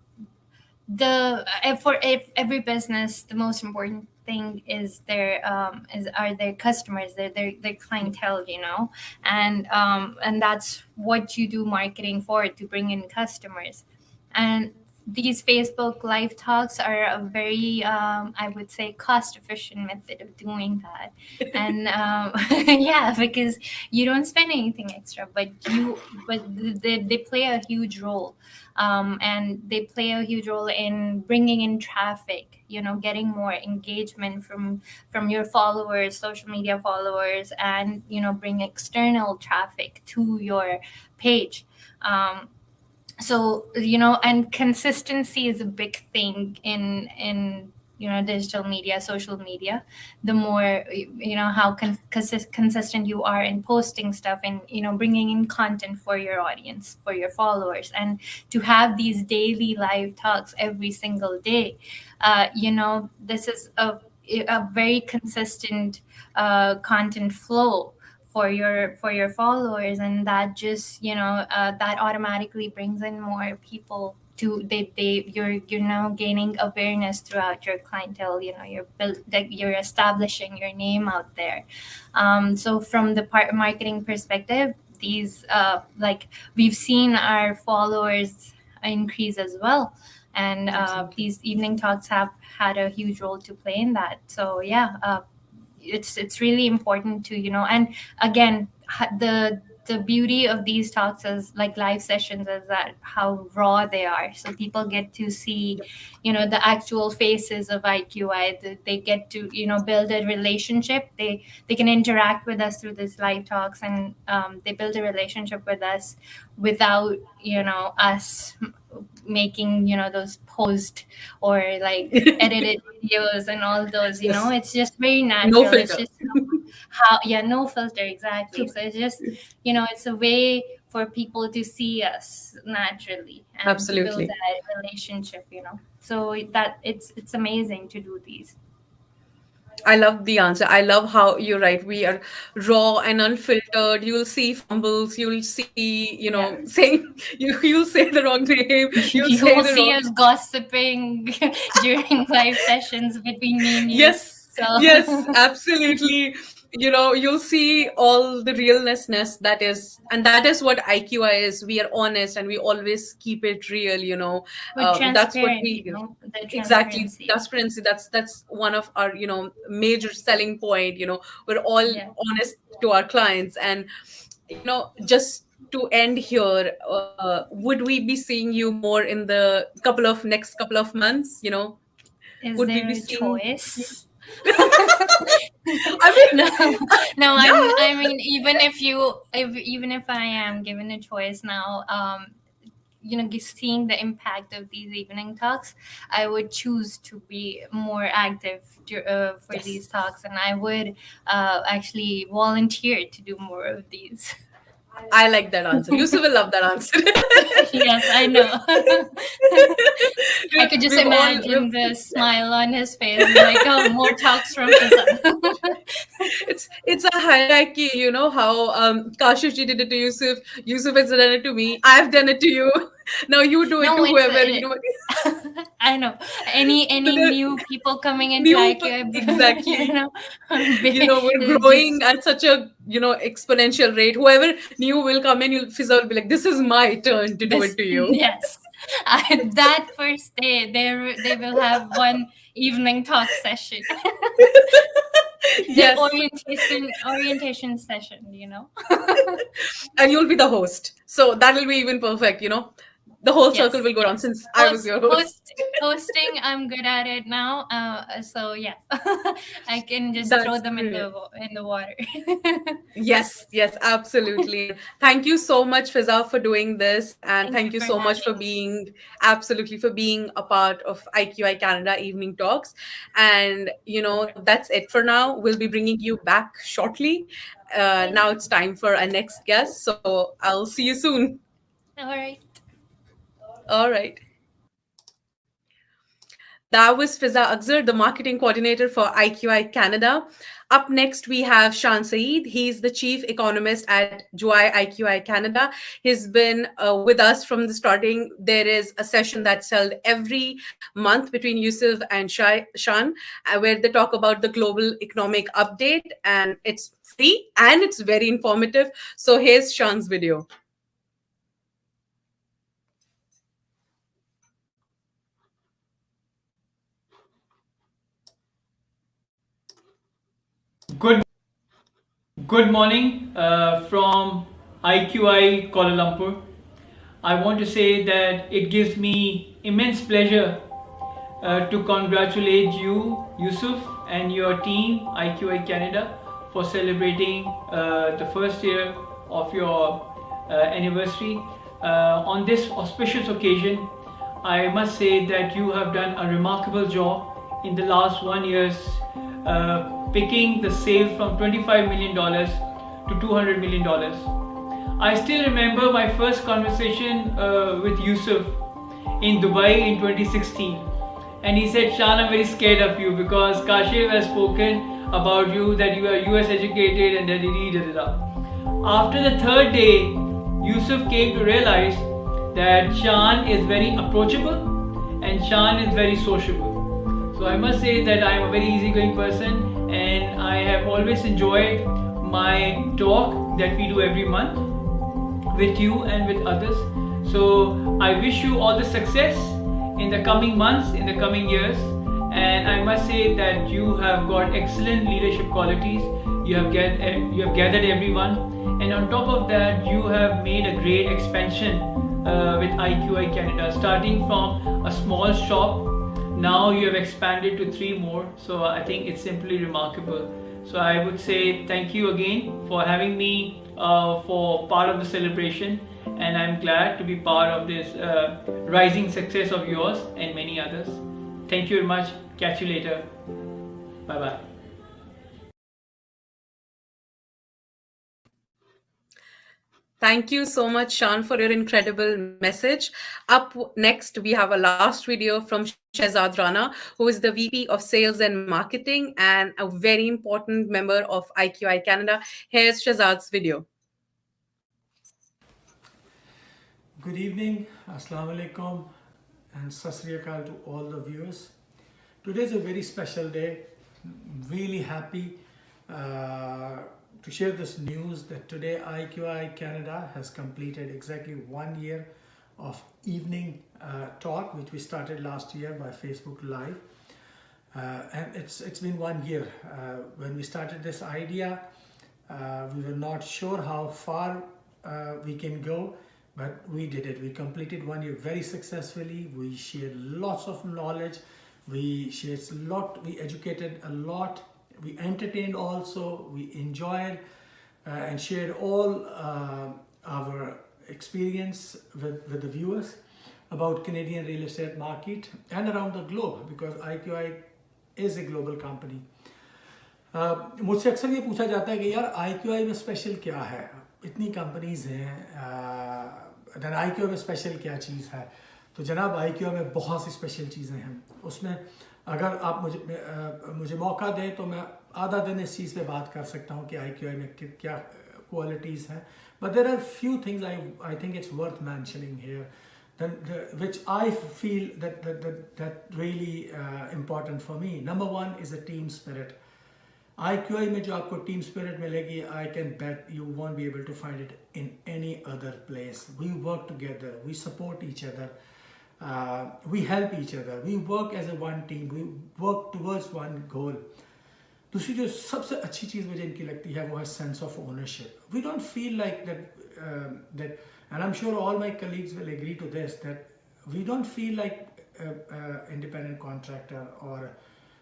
for every business, the most important thing is are their customers, their clientele, and that's what you do marketing for, to bring in customers. And these Facebook live talks are a very, I would say, cost efficient method of doing that. And yeah, because you don't spend anything extra, but they play a huge role. And they play a huge role in bringing in traffic, getting more engagement from your followers, social media followers, and bring external traffic to your page. So and consistency is a big thing in digital media, social media. The more how consistent you are in posting stuff, and bringing in content for your audience, for your followers, and to have these daily live talks every single day, this is a very consistent content flow for your followers, and that just that automatically brings in more people to you're now gaining awareness throughout your clientele. You're establishing your name out there. So from the marketing perspective, these we've seen our followers increase as well, and these evening talks have had a huge role to play in that. So yeah, it's really important to and again, the beauty of these talks is like live sessions is that how raw they are, so people get to see the actual faces of IQI. They get to build a relationship. They can interact with us through these live talks, and they build a relationship with us without us making those post or like edited videos and all those. Yes. It's just very natural. No filter. It's just no filter, exactly. So it's just it's a way for people to see us naturally and Absolutely. to build that relationship. So that it's amazing to do these. I love the answer. I love how you're right. We are raw and unfiltered. You'll see fumbles. You'll see, saying you'll say the wrong name. You'll You say will the see wrong. us gossiping during live sessions between me and you. Yes, So. yes, absolutely. You'll see all the realness that is, and that is what IQI is. We are honest and we always keep it real. We're That's what transparent, we the exactly transparency. transparency. That's one of our major selling point. We're all honest to our clients, and just to end here, would we be seeing you more in the next couple of months? Is Would we there be a seeing? choice? I mean, no. yeah. I mean, even if I am given a choice now, seeing the impact of these evening talks, I would choose to be more active for these talks, and I would actually volunteer to do more of these. I like that answer. Yusuf will love that answer. Yes, I know. I could just imagine the smile on his face, like, oh, more talks from Fizan. It's a hierarchy, how Kashish did it to Yusuf. Yusuf has done it to me. I've done it to you. Now you do it to whoever. I know. Any new people coming into IQ, exactly. We're just growing at such a exponential rate. Whoever new will come in, Fizza will be like, "This is my turn to do it to you." Yes, that first day they will have one evening talk session. Yes, orientation session. And you'll be the host, so that'll be even perfect. The whole Yes, circle will go around yes. since I was your host. Hosting, I'm good at it now. So yeah, I can just throw That's them great. in the water. Yes, yes, absolutely. Thank you so much, Fiza, for doing this, and Thank you thank you for so much for having me. being absolutely for being a part of IQI Canada Evening Talks. And that's it for now. We'll be bringing you back shortly. Now it's time for our next guest, so I'll see you soon. All right. All right. That was Fiza Akhzar, the marketing coordinator for IQI Canada. Up next, we have Shan Saeed. He's the chief economist at Juai IQI Canada. He's been with us from the starting. There is a session that's held every month between Yusuf and Shan, where they talk about the global economic update, and it's free and it's very informative. So here's Shan's video. Good morning from IQI Kuala Lumpur. I want to say that it gives me immense pleasure to congratulate you, Yusuf, and your team, IQI Canada, for celebrating the first year of your anniversary. On this auspicious occasion, I must say that you have done a remarkable job in the last 1 year, picking the sales from $25 million to $200 million. I still remember my first conversation with Yusuf in Dubai in 2016. And he said, Shan, I'm very scared of you because Kashif has spoken about you, that you are US educated and that After the third day, Yusuf came to realize that Shan is very approachable and Shan is very sociable. So I must say that I am a very easygoing person and I have always enjoyed my talk that we do every month with you and with others. So I wish you all the success in the coming months, in the coming years, and I must say that you have got excellent leadership qualities. You have gathered everyone, and on top of that, you have made a great expansion with IQI Canada, starting from a small shop. Now you have expanded to 3 more, so I think it's simply remarkable. So I would say thank you again for having me for part of the celebration, and I'm glad to be part of this rising success of yours and many others. Thank you very much. Catch you later. Bye bye. Thank you so much, Shan, for your incredible message. Up next, we have a last video from Shehzad Rana, who is the VP of Sales and Marketing and a very important member of IQI Canada. Here's Shehzad's video. Good evening, Assalamu alaikum, and Sasri Akal to all the viewers. Today is a very special day. Really happy to share this news that today IQI Canada has completed exactly 1 year of evening talk, which we started last year by Facebook Live. And it's been 1 year. When we started this idea, we were not sure how far we can go, but we did it. We completed 1 year very successfully. We shared lots of knowledge. We shared a lot. We educated a lot. We entertained also. We enjoyed and shared all our experience with the viewers about Canadian real estate market and around the globe, because IQI is a global company. मुझसे अक्सर ये पूछा जाता है कि यार IQI में special क्या है, इतनी कंपनीज हैं, then IQI में स्पेशल क्या चीज़ है. तो जनाब IQI में बहुत सी स्पेशल चीज़ें हैं. उसमें अगर आप मुझे मौका दें तो मैं आधा दिन इस चीज़ पे बात कर सकता हूँ कि IQI में क्या qualities हैं. But there are few things I think it's worth mentioning here, which I feel that really important for me. Number one is a team spirit. IQI में जो आपको team spirit मिलेगी, I can bet you won't be able to find it in any other place. We work together, we support each other, we help each other, we work as a one team, we work towards one goal. दूसरी जो सबसे अच्छी चीज़ मुझे इनकी लगती है वो है sense of ownership. We don't feel like that And I'm sure all my colleagues will agree to this, that we don't feel like independent contractor or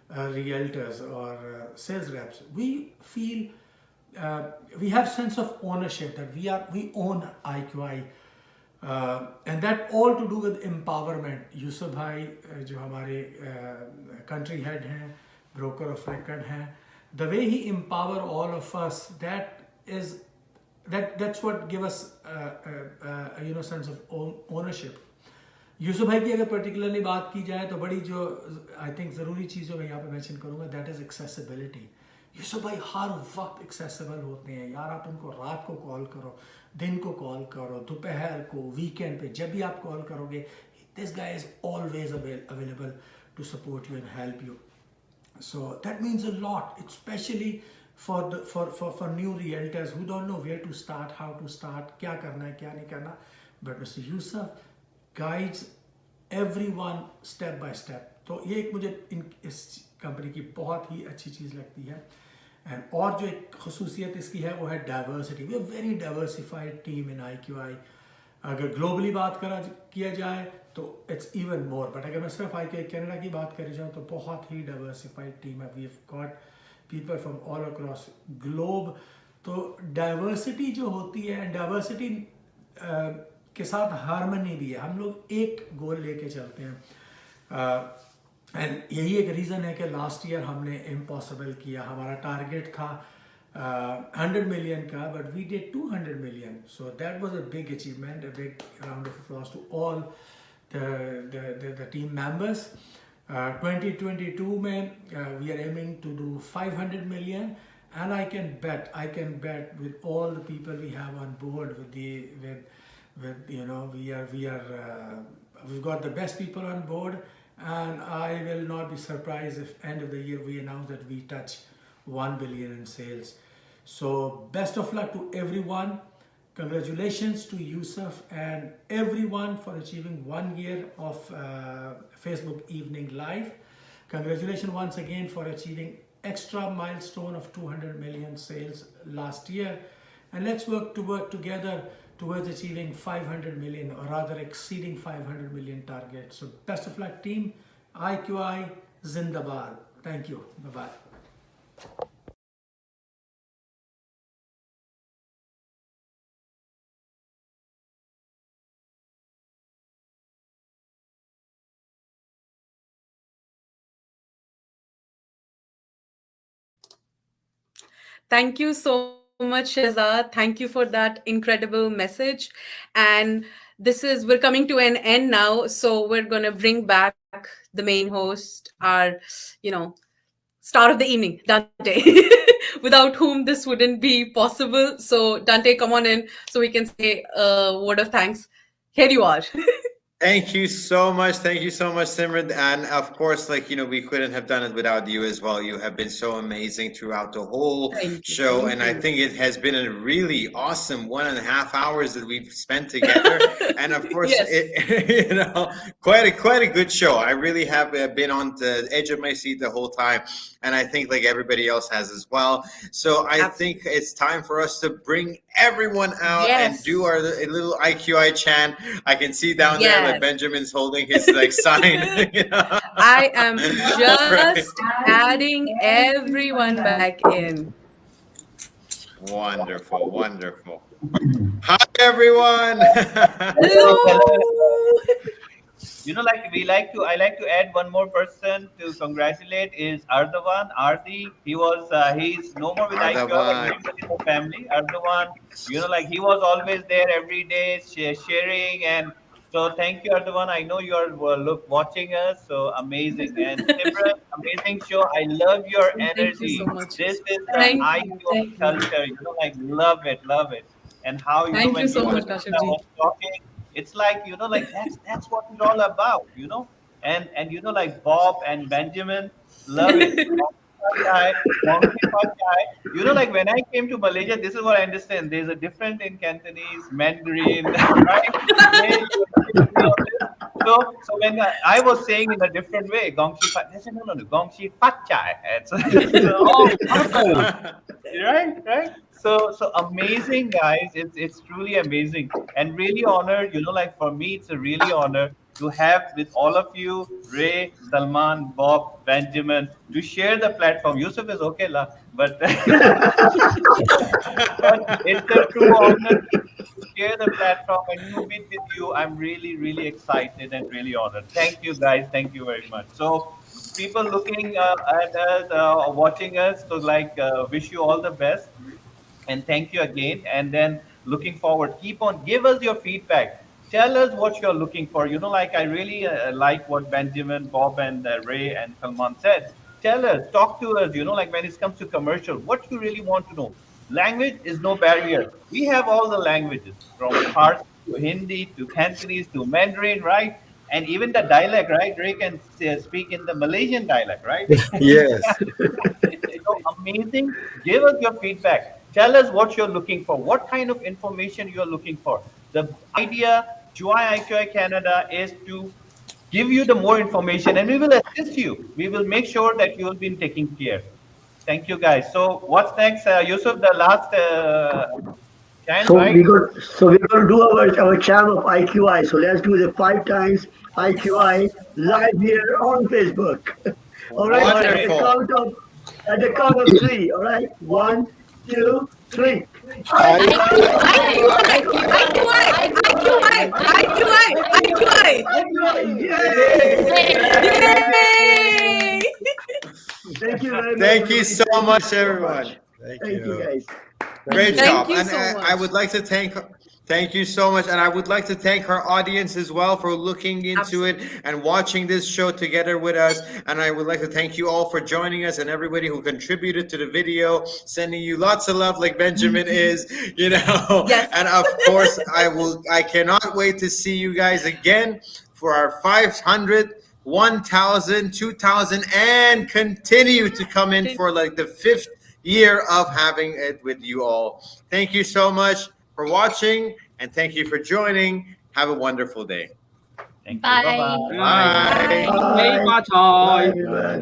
realtors or sales reps. We feel we have sense of ownership, that we own IQI, and that all to do with empowerment. Yusuf bhai जो हमारे country head हैं, broker of record हैं, the way he empower all of us, that's what give us sense of ownership. Yusuf भाई की अगर particularly बात की जाए तो बड़ी जो आई थिंक ज़रूरी चीज़ मैं यहाँ पे मेंशन करूँगा, दैट इज़ एक्सेसिबिलिटी. यूसुफ भाई हर वक्त एक्सेसिबल होते हैं यार. आप उनको रात को कॉल करो, दिन को कॉल करो, दोपहर को, वीकेंड पे, जब भी आप कॉल करोगे, this guy is always available to support you and help you. So that means a lot, especially for new realtors who don't know where to start, how to start, क्या करना है, क्या नहीं करना. But Mr. Yusuf guides everyone step by step. तो ये एक मुझे इस कंपनी की बहुत ही अच्छी चीज़ लगती है. एंड और जो एक खसूसियत इसकी है वो है diversity. We are very diversified team in IQI. अगर ग्लोबली बात किया जाए तो इट्स इवन मोर, बट अगर मैं सिर्फ IQI कनाडा की बात कर जाऊँ तो बहुत ही डाइवर्सिफाइड टीम है. We have got people from all across globe. तो डाइवर्सिटी जो होती है, एंड डाइवर्सिटी के साथ हारमनी भी है. हम लोग एक गोल लेके चलते हैं, एंड यही एक रीज़न है कि लास्ट ईयर हमने इम्पॉसिबल किया. हमारा टारगेट था 100 मिलियन का, but we did 200 million. So that was a big achievement. A big round of applause to all the team members. 2022 में we are aiming to do 500 million. And I can bet with all the people we have on board, we've got the best people on board, and I will not be surprised if end of the year we announce that we touch 1 billion in sales. So best of luck to everyone. Congratulations to Yusuf and everyone for achieving 1 year of Facebook Evening Live. Congratulations once again for achieving extra milestone of 200 million sales last year, and let's work together towards achieving 500 million, or rather exceeding 500 million target. So best of luck team. IQI Zindabad. Thank you. Bye bye. Thank you so much, Shehzad. Thank you for that incredible message. And we're coming to an end now. So we're going to bring back the main host, our, star of the evening, Dante, without whom this wouldn't be possible. So Dante, come on in so we can say a word of thanks. Here you are. Thank you so much. Thank you so much, Simran. And of course, we couldn't have done it without you as well. You have been so amazing throughout the whole show. And I think it has been a really awesome 1.5 hours that we've spent together. And of course, quite a good show. I really have been on the edge of my seat the whole time. And I think everybody else has as well. So I think it's time for us to bring everyone out and do our little IQI chant. I can see down there that Benjamin's holding his sign. I am just adding everyone back in. Wonderful, wonderful. Hi, everyone. Hello. I like to add one more person to congratulate is Ardavan. Ardi, he's no more with IQI, but in the family. Ardavan, he was always there every day sharing, and so thank you, Ardavan. I know you are watching us, so amazing. And Simran, amazing show. I love your energy. Thank you so much. This is the IQI culture. Love it. And how Thank when you so you much, were Kashifji. talking, it's that's what it's all about, and Bob and Benjamin, love it. When I came to Malaysia, this is what I understand. There's a difference in Cantonese, Mandarin, right? So when I was saying in a different way, Gongshi Fat, they said, no, Gongshi Fat Chai. Right. So amazing, guys. It's truly amazing and really honored. Like for me, it's a really honor to have with all of you, Ray, Salman, Bob, Benjamin, to share the platform. Yusuf is okay, lah, but it's a true honor to share the platform and to be with you. I'm really, really excited and really honored. Thank you, guys. Thank you very much. So, people looking at us, watching us, so wish you all the best and thank you again. And then looking forward, give us your feedback. Tell us what you're looking for. I really like what Benjamin, Bob, and Ray and Salman said. Tell us, talk to us. When it comes to commercial, what you really want to know. Language is no barrier. We have all the languages from Farsi to Hindi to Cantonese to Mandarin, right? And even the dialect, right? Ray can speak in the Malaysian dialect, right? Yes. It's so amazing. Give us your feedback. Tell us what you're looking for, what kind of information you're looking for. The idea, GUI IQI Canada, is to give you the more information and we will assist you. We will make sure that you will be taken care. Thank you, guys. So what's next? Yusuf, the last chance, So right? we're going to do our channel of IQI. So let's do the 5 times IQI live here on Facebook. All right. Wonderful. At the count of 3. All right. 1, 2, 3. Thank you very much. Thank you so much, everyone. Thank you, guys. Great Thank job. you And so much. I would like to thank you so much. And I would like to thank our audience as well for looking into it and watching this show together with us. And I would like to thank you all for joining us and everybody who contributed to the video, sending you lots of love like Benjamin is, Yes. And of course, I cannot wait to see you guys again for our 500, 1,000, 2,000, and continue to come in for the 5th year of having it with you all. Thank you so much for watching and thank you for joining. Have a wonderful day. Thank you. Bye. Bye-bye. Bye. Bye. Bye. Bye.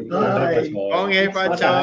Bye. Bye. Bye.